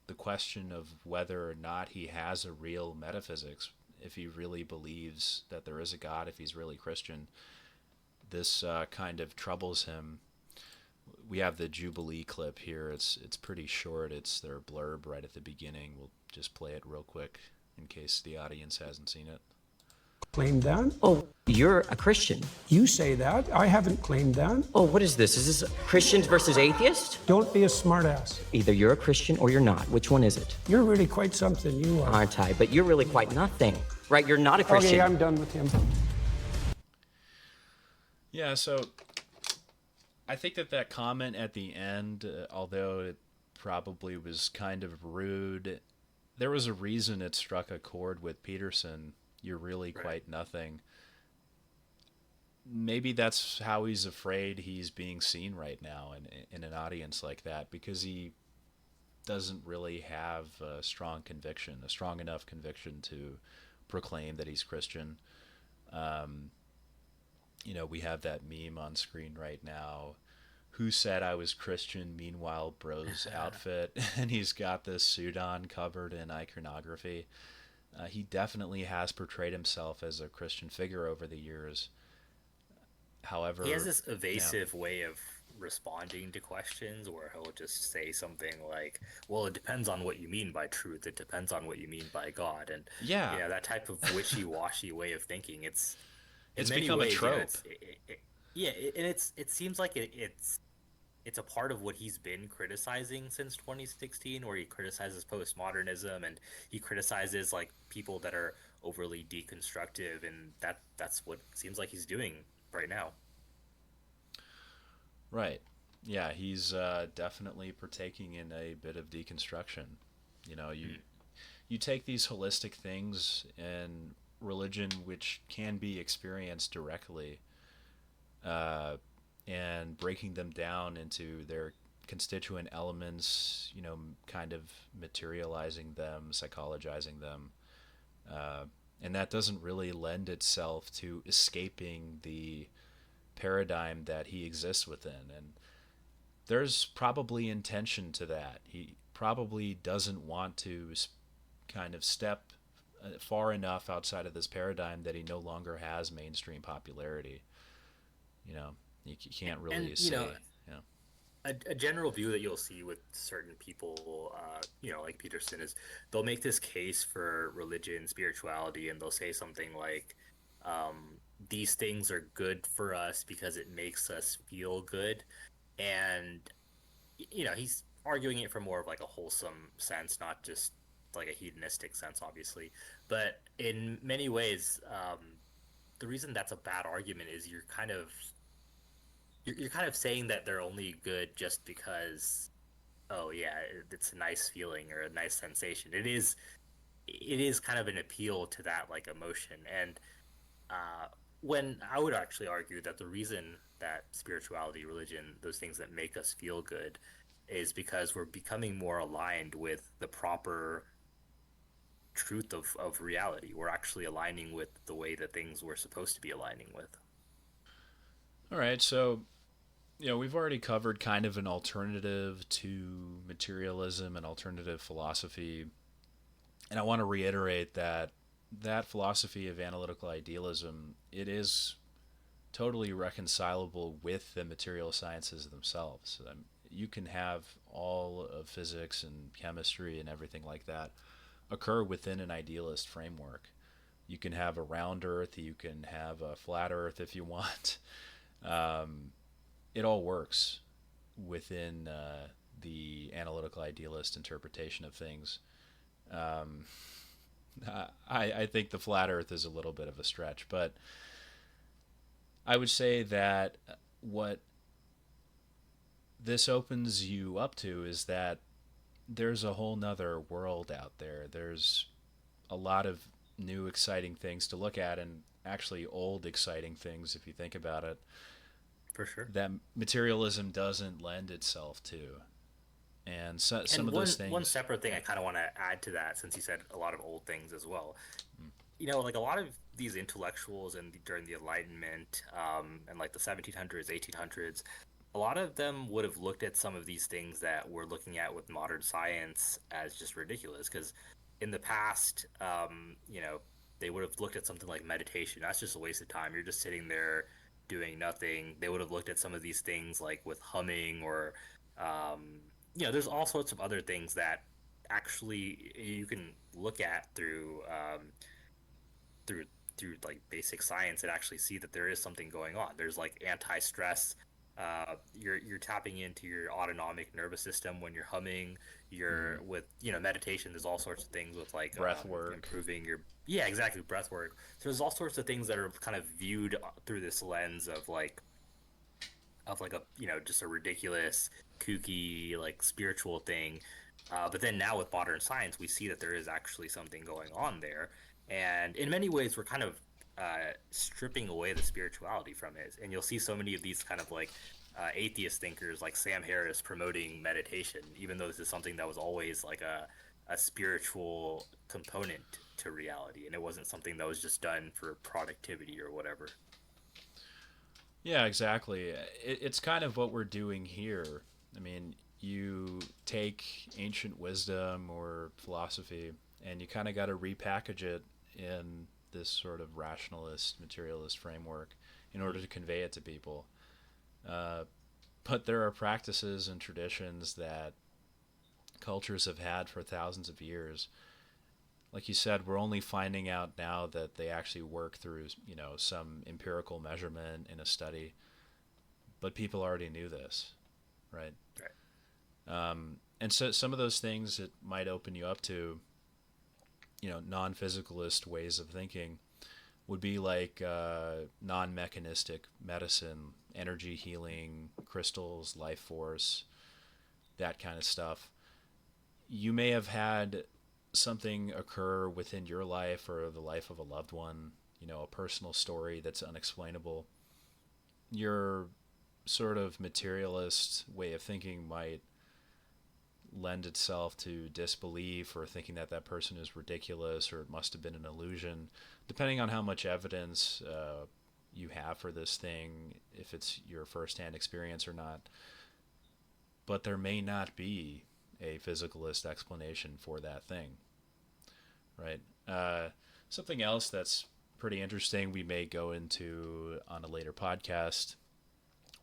the question of whether or not he has a real metaphysics, if he really believes that there is a God, if he's really Christian, this kind of troubles him. We have the Jubilee clip here. It's pretty short. It's their blurb right at the beginning. We'll just play it real quick in case the audience hasn't seen it. Claimed that. Oh, you're a Christian. You say that. I haven't claimed that. Oh, what is this? Is this Christians versus atheists? Don't be a smartass. Either you're a Christian or you're not. Which one is it? You're really quite something, you are. Aren't I? But you're really quite nothing. Right? You're not a Christian. Okay, I'm done with him. Yeah, so I think that comment at the end, although it probably was kind of rude, there was a reason it struck a chord with Peterson. You're really Right. quite nothing. Maybe that's how he's afraid he's being seen right now in an audience like that, because he doesn't really have a strong conviction, a strong enough conviction to proclaim that he's Christian. Um, we have that meme on screen right now. Who said I was Christian? Meanwhile, bro's outfit, and he's got this suit on covered in iconography. He definitely has portrayed himself as a Christian figure over the years. He has However, this yeah, evasive way of responding to questions where he'll just say something like, well, it depends on what you mean by truth. It depends on what you mean by God. And, yeah, that type of wishy-washy way of thinking, it's in it's many become a ways, trope. and it seems like it's a part of what he's been criticizing since 2016, where he criticizes postmodernism and he criticizes like people that are overly deconstructive, and that's what seems like he's doing right now. Right. Yeah, he's definitely partaking in a bit of deconstruction. You know, you Mm. you take these holistic things in religion, which can be experienced directly, uh, and breaking them down into their constituent elements. Kind of materializing them, psychologizing them. And that doesn't really lend itself to escaping the paradigm that he exists within. And there's probably intention to that. He probably doesn't want to kind of step far enough outside of this paradigm that he no longer has mainstream popularity. You know, you can't And really you know, say, you know, a general view that you'll see with certain people, like Peterson, is they'll make this case for religion, spirituality, and they'll say something like, these things are good for us because it makes us feel good. And, he's arguing it from more of like a wholesome sense, not just like a hedonistic sense, obviously. But in many ways, the reason that's a bad argument is you're kind of saying that they're only good just because, oh yeah, it's a nice feeling or a nice sensation. It is kind of an appeal to that like emotion. And uh when I would actually argue that the reason that spirituality, religion, those things that make us feel good is because we're becoming more aligned with the proper truth of reality. We're actually aligning with the way that things were supposed to be aligning with. all right, so we've already covered kind of an alternative to materialism and alternative philosophy. And I want to reiterate that that philosophy of analytical idealism, it is totally reconcilable with the material sciences themselves. You can have all of physics and chemistry and everything like that occur within an idealist framework. You can have a round earth, you can have a flat earth if you want. Um, it all works within the analytical idealist interpretation of things. Um, I think the flat earth is a little bit of a stretch, but I would say that what this opens you up to is that there's a whole nother world out there. There's a lot of new exciting things to look at, and actually old exciting things if you think about it, For sure. that materialism doesn't lend itself to. And some And of those one things, separate thing yeah. I kind of want to add to that, since you said a lot of old things as well. Mm. Like a lot of these intellectuals and during the Enlightenment, and like the 1700s, 1800s, a lot of them would have looked at some of these things that we're looking at with modern science as just ridiculous. Because in the past, they would have looked at something like meditation. That's just a waste of time. You're just sitting there doing nothing. They would have looked at some of these things like with humming or, there's all sorts of other things that actually you can look at through through like basic science and actually see that there is something going on. There's like anti-stress. You're tapping into your autonomic nervous system when you're humming. Mm. You're with meditation. There's all sorts of things with like Breath work. improving your, yeah, exactly, breath work. So there's all sorts of things that are kind of viewed through this lens of like a just a ridiculous kooky like spiritual thing. But then now with modern science we see that there is actually something going on there, and in many ways we're kind of stripping away the spirituality from it, and you'll see so many of these kind of like atheist thinkers like Sam Harris promoting meditation, even though this is something that was always like a spiritual component to reality, and it wasn't something that was just done for productivity or whatever. Yeah, exactly. It's kind of what we're doing here. I mean, you take ancient wisdom or philosophy and you kind of got to repackage it in this sort of rationalist, materialist framework in order to convey it to people. Uh, but there are practices and traditions that cultures have had for thousands of years. Like you said, we're only finding out now that they actually work through, some empirical measurement in a study. But people already knew this, right? Right. And so some of those things it might open you up to, non-physicalist ways of thinking would be like non-mechanistic medicine, energy healing, crystals, life force, that kind of stuff. You may have had something occur within your life or the life of a loved one, a personal story that's unexplainable. Your sort of materialist way of thinking might lend itself to disbelief or thinking that that person is ridiculous or it must have been an illusion, depending on how much evidence you have for this thing, if it's your firsthand experience or not. But there may not be a physicalist explanation for that thing, right? Something else that's pretty interesting we may go into on a later podcast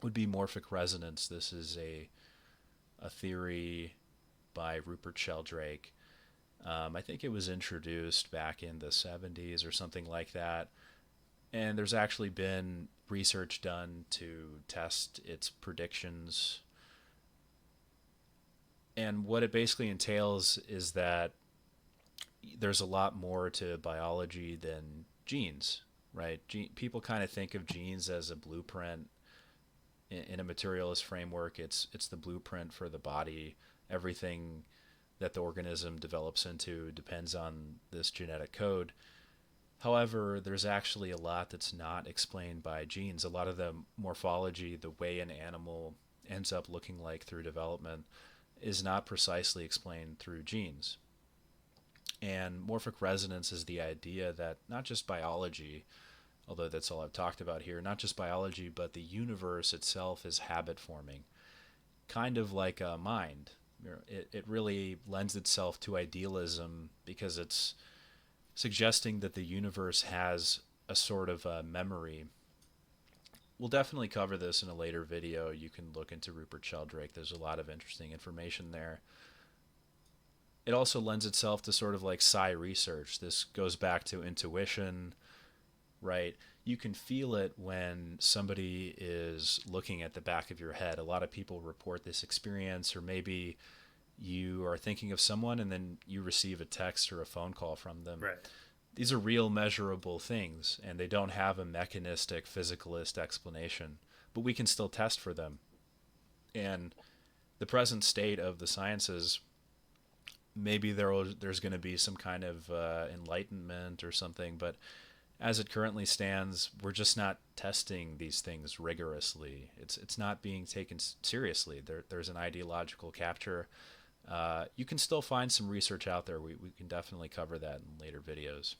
would be morphic resonance. This is a theory by Rupert Sheldrake. I think it was introduced back in the 70s or something like that. And there's actually been research done to test its predictions. And what it basically entails is that there's a lot more to biology than genes, right? People kind of think of genes as a blueprint in a materialist framework. It's the blueprint for the body. Everything that the organism develops into depends on this genetic code. However, there's actually a lot that's not explained by genes. A lot of the morphology, the way an animal ends up looking like through development, is not precisely explained through genes. And morphic resonance is the idea that not just biology, although that's all I've talked about here, not just biology, but the universe itself is habit forming, kind of like a mind. It really lends itself to idealism because it's suggesting that the universe has a sort of a memory. We'll definitely cover this in a later video. You can look into Rupert Sheldrake. There's a lot of interesting information there. It also lends itself to sort of like psi research. This goes back to intuition, right? You can feel it when somebody is looking at the back of your head. A lot of people report this experience, or maybe you are thinking of someone and then you receive a text or a phone call from them. Right. These are real measurable things, and they don't have a mechanistic physicalist explanation, but we can still test for them. And the present state of the sciences, maybe there's going to be some kind of enlightenment or something, but as it currently stands, we're just not testing these things rigorously. It's not being taken seriously. There's an ideological capture. You can still find some research out there. We can definitely cover that in later videos.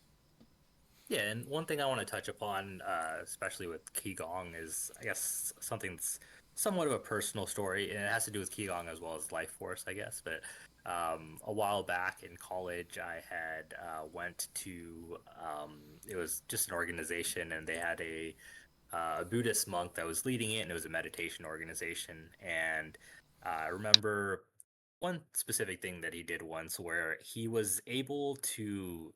Yeah, and one thing I want to touch upon, especially with Qigong, is I guess something that's somewhat of a personal story, and it has to do with Qigong as well as life force, I guess. But a while back in college, I had went to it was just an organization, and they had a Buddhist monk that was leading it, and it was a meditation organization. And I remember one specific thing that he did once, where he was able to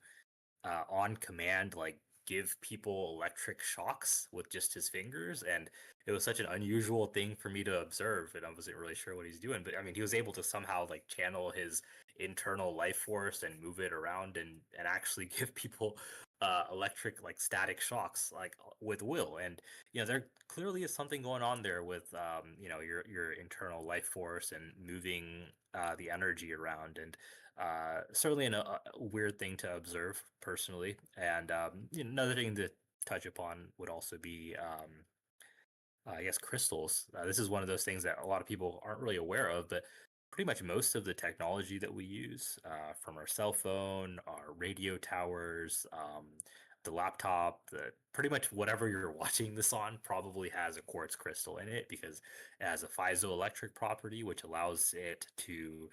on command, like give people electric shocks with just his fingers. And it was such an unusual thing for me to observe, and I wasn't really sure what he's doing. But I mean, he was able to somehow like channel his internal life force and move it around, and actually give people electric, like static shocks, like with will. And there clearly is something going on there with your internal life force and moving the energy around. And certainly a weird thing to observe personally. And another thing to touch upon would also be, I guess, crystals. This is one of those things that a lot of people aren't really aware of, but pretty much most of the technology that we use, from our cell phone, our radio towers, the laptop, pretty much whatever you're watching this on probably has a quartz crystal in it, because it has a piezoelectric property, which allows it to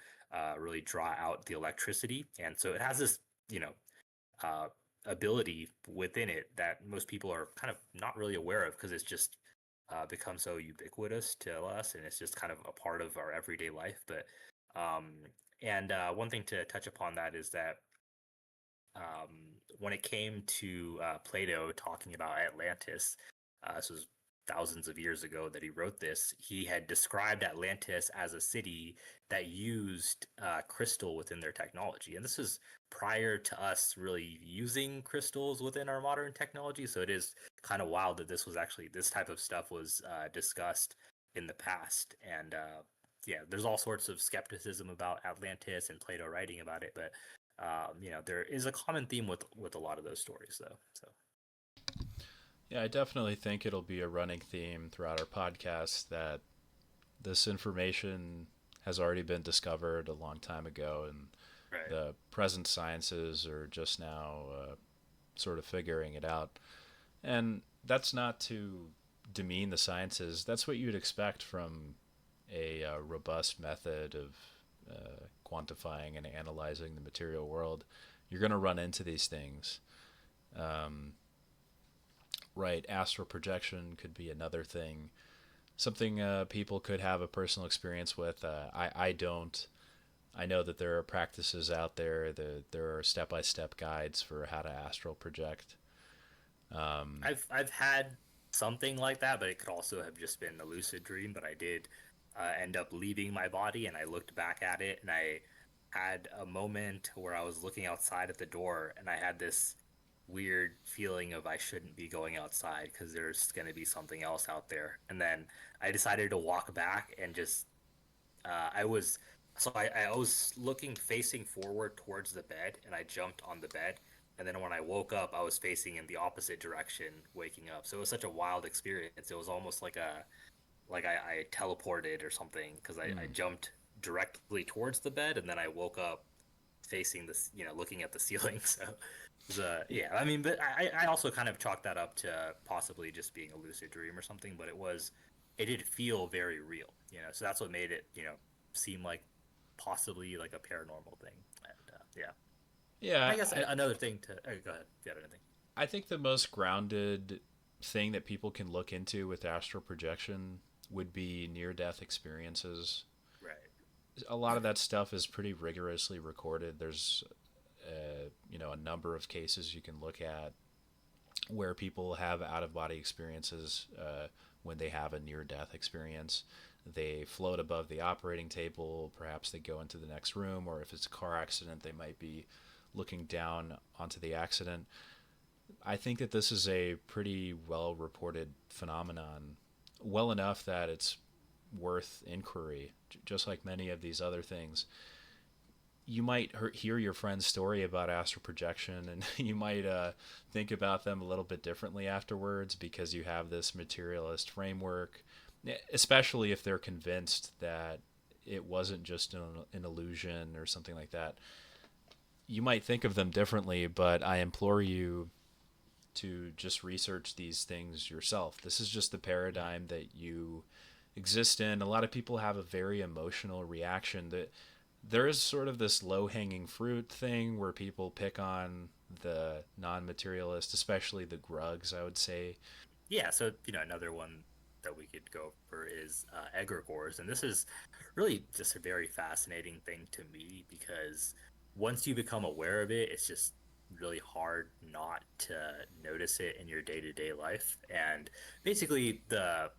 really draw out the electricity. And so it has this, you know, uh, ability within it that most people are kind of not really aware of, because it's just become so ubiquitous to us, and it's just kind of a part of our everyday life. But um, and one thing to touch upon that is that um, when it came to Plato talking about Atlantis, this was thousands of years ago that he wrote this. He had described Atlantis as a city that used crystal within their technology, and this is prior to us really using crystals within our modern technology. So it is kind of wild that this type of stuff was discussed in the past. And yeah, there's all sorts of skepticism about Atlantis and Plato writing about it, but there is a common theme with a lot of those stories, though. So Yeah, I definitely think it'll be a running theme throughout our podcast that this information has already been discovered a long time ago, and Right. the present sciences are just now sort of figuring it out. And that's not to demean the sciences. That's what you'd expect from a robust method of quantifying and analyzing the material world. You're going to run into these things. Um, right, astral projection could be another thing. Something people could have a personal experience with. I don't. I know that there are practices out there. There are step by step guides for how to astral project. Um, I've had something like that, but it could also have just been a lucid dream. But I did end up leaving my body, and I looked back at it, and I had a moment where I was looking outside at the door, and I had this weird feeling of I shouldn't be going outside because there's going to be something else out there. And then I decided to walk back and just I was I was looking facing forward towards the bed, and I jumped on the bed. And then when I woke up, I was facing in the opposite direction, waking up. So it was such a wild experience. It was almost like I teleported or something because I mm, jumped directly towards the bed, and then I woke up facing this, looking at the ceiling. So it was, yeah, I mean, but I also kind of chalked that up to possibly just being a lucid dream or something. But it did feel very real, So that's what made it, seem like possibly like a paranormal thing. And yeah, and yeah, I guess another thing to go ahead if you had anything. I think the most grounded thing that people can look into with astral projection would be near death experiences. Right. A lot of that stuff is pretty rigorously recorded. There's a number of cases you can look at where people have out of body experiences when they have a near death experience. They float above the operating table, perhaps they go into the next room, or if it's a car accident, they might be looking down onto the accident. I think that this is a pretty well reported phenomenon, well enough that it's worth inquiry, just like many of these other things. You might hear your friend's story about astral projection, and you might think about them a little bit differently afterwards because you have this materialist framework, especially if they're convinced that it wasn't just an illusion or something like that. You might think of them differently, but I implore you to just research these things yourself. This is just the paradigm that you exist in. A lot of people have a very emotional reaction. That there is sort of this low hanging fruit thing where people pick on the non materialist, especially the grugs, I would say. Yeah, so another one that we could go over is egregores, and this is really just a very fascinating thing to me because once you become aware of it, it's just really hard not to notice it in your day-to-day life. And basically, the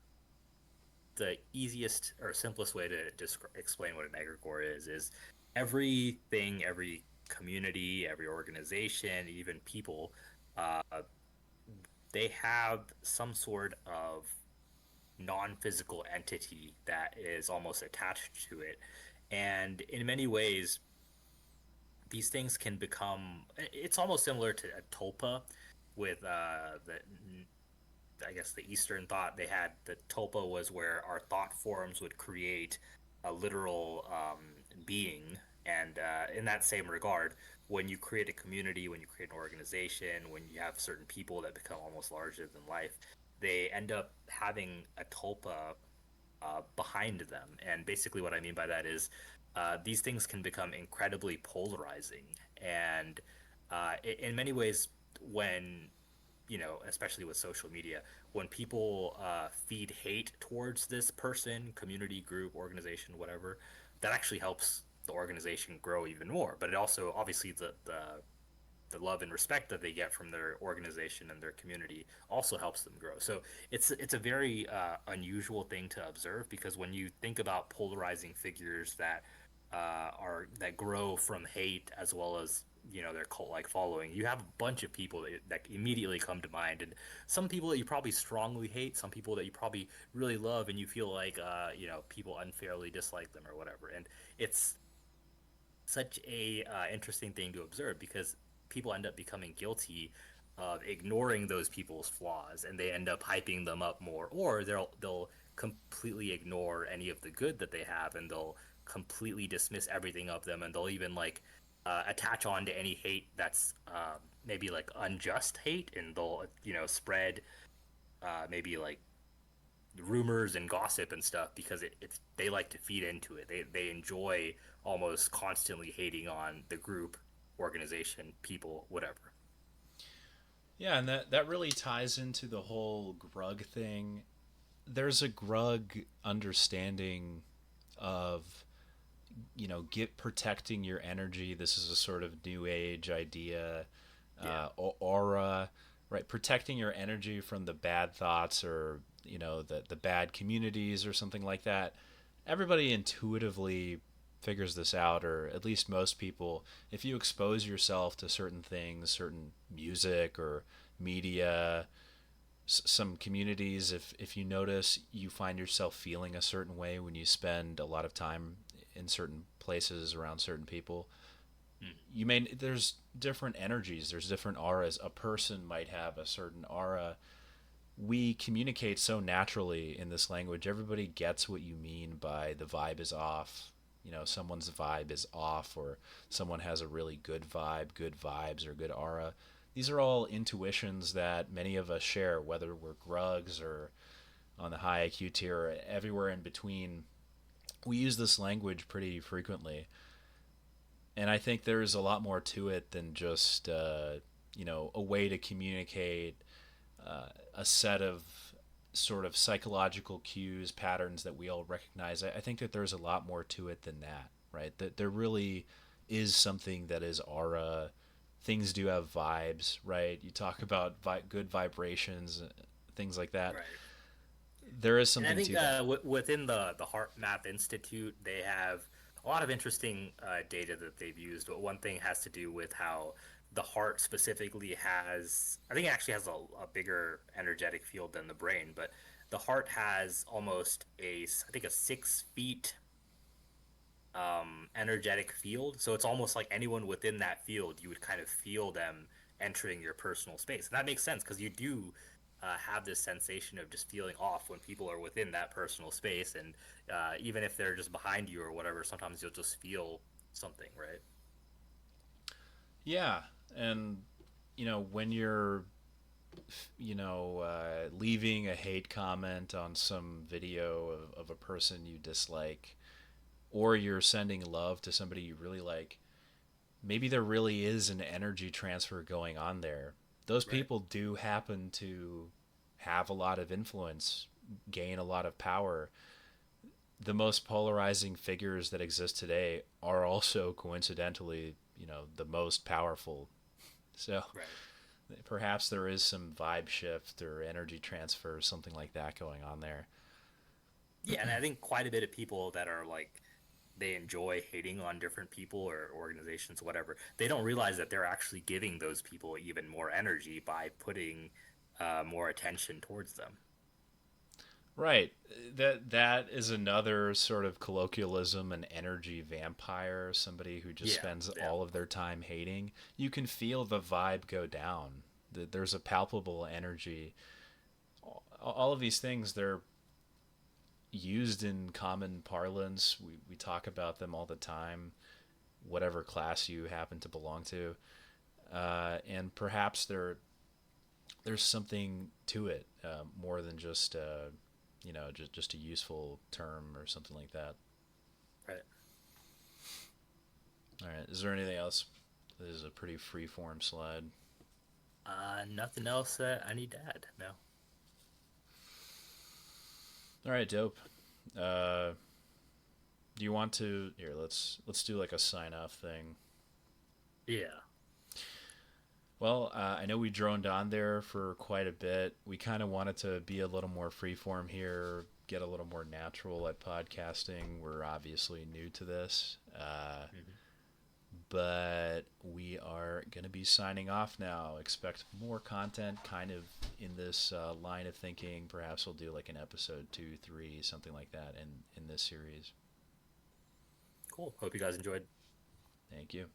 easiest or simplest way to explain what an egregore is everything, every community, every organization, even people. Uh, they have some sort of non-physical entity that is almost attached to it. And in many ways, these things can become, it's almost similar to a tulpa with the, I guess, the Eastern thought. They had the tulpa was where our thought forms would create a literal being. And in that same regard, when you create a community, when you create an organization, when you have certain people that become almost larger than life, they end up having a tulpa behind them. And basically, what I mean by that is these things can become incredibly polarizing. And in many ways, when especially with social media, when people feed hate towards this person, community, group, organization, whatever, that actually helps the organization grow even more. But it also, obviously, the love and respect that they get from their organization and their community also helps them grow. So it's a very unusual thing to observe because when you think about polarizing figures that grow from hate as well as their cult-like following, you have a bunch of people that immediately come to mind, and some people that you probably strongly hate, some people that you probably really love, and you feel like people unfairly dislike them or whatever. And it's such a interesting thing to observe because people end up becoming guilty of ignoring those people's flaws, and they end up hyping them up more, or they'll completely ignore any of the good that they have, and they'll completely dismiss everything of them, and they'll even like attach on to any hate that's maybe like unjust hate, and they'll spread maybe like rumors and gossip and stuff because it's they like to feed into it. They enjoy almost constantly hating on the group, organization, people, whatever. Yeah, and that really ties into the whole grug thing. There's a grug understanding of get protecting your energy. This is a sort of new age idea, Yeah. aura, right? Protecting your energy from the bad thoughts or the bad communities or something like that. Everybody intuitively figures this out, or at least most people. If you expose yourself to certain things, certain music or media, some communities, if you notice you find yourself feeling a certain way when you spend a lot of time in certain places around certain people, there's different energies, there's different auras. A person might have a certain aura. We communicate so naturally in this language. Everybody gets what you mean by the vibe is off. Someone's vibe is off, or someone has a really good vibe, good vibes, or good aura. These are all intuitions that many of us share, whether we're grugs or on the high IQ tier or everywhere in between. We use this language pretty frequently. And I think there's a lot more to it than just, a way to communicate a set of sort of psychological cues, patterns that we all recognize. I think that there's a lot more to it than that, right? That there really is something that is aura. Things do have vibes, right? You talk about good vibrations, things like that. Right. There is And I something think to that. within the Heart Math Institute, they have a lot of interesting data that they've used. But one thing has to do with how the heart specifically has, I think it actually has a bigger energetic field than the brain, but the heart has almost I think a 6 feet energetic field. So it's almost like anyone within that field, you would kind of feel them entering your personal space. And that makes sense because you do have this sensation of just feeling off when people are within that personal space. And even if they're just behind you or whatever, sometimes you'll just feel something, right? Yeah. And, when you're, leaving a hate comment on some video of a person you dislike, or you're sending love to somebody you really like, maybe there really is an energy transfer going on there. Those Right. people do happen to have a lot of influence, gain a lot of power. The most polarizing figures that exist today are also coincidentally, the most powerful. So Right. perhaps there is some vibe shift or energy transfer, something like that going on there. Yeah, and I think quite a bit of people that are like they enjoy hating on different people or organizations, whatever. They don't realize that they're actually giving those people even more energy by putting more attention towards them. Right. That is another sort of colloquialism, an energy vampire, somebody who just Yeah, spends yeah, all of their time hating. You can feel the vibe go down. There's a palpable energy. All of these things, they're used in common parlance. We talk about them all the time, whatever class you happen to belong to. And perhaps there's something to it, more than just just a useful term or something like that. right. All right, is there anything else? This is a pretty free form slide. Nothing else that I need to add. No. All right, dope. uh do you want to here, let's do like a sign off thing. Yeah. Well, I know we droned on there for quite a bit. We kind of wanted to be a little more freeform here, get a little more natural at podcasting. We're obviously new to this, Mhm. but we are going to be signing off now. Expect more content kind of in this line of thinking. Perhaps we'll do like an episode 2, 3, something like that in this series. Cool. Hope you guys enjoyed. Thank you.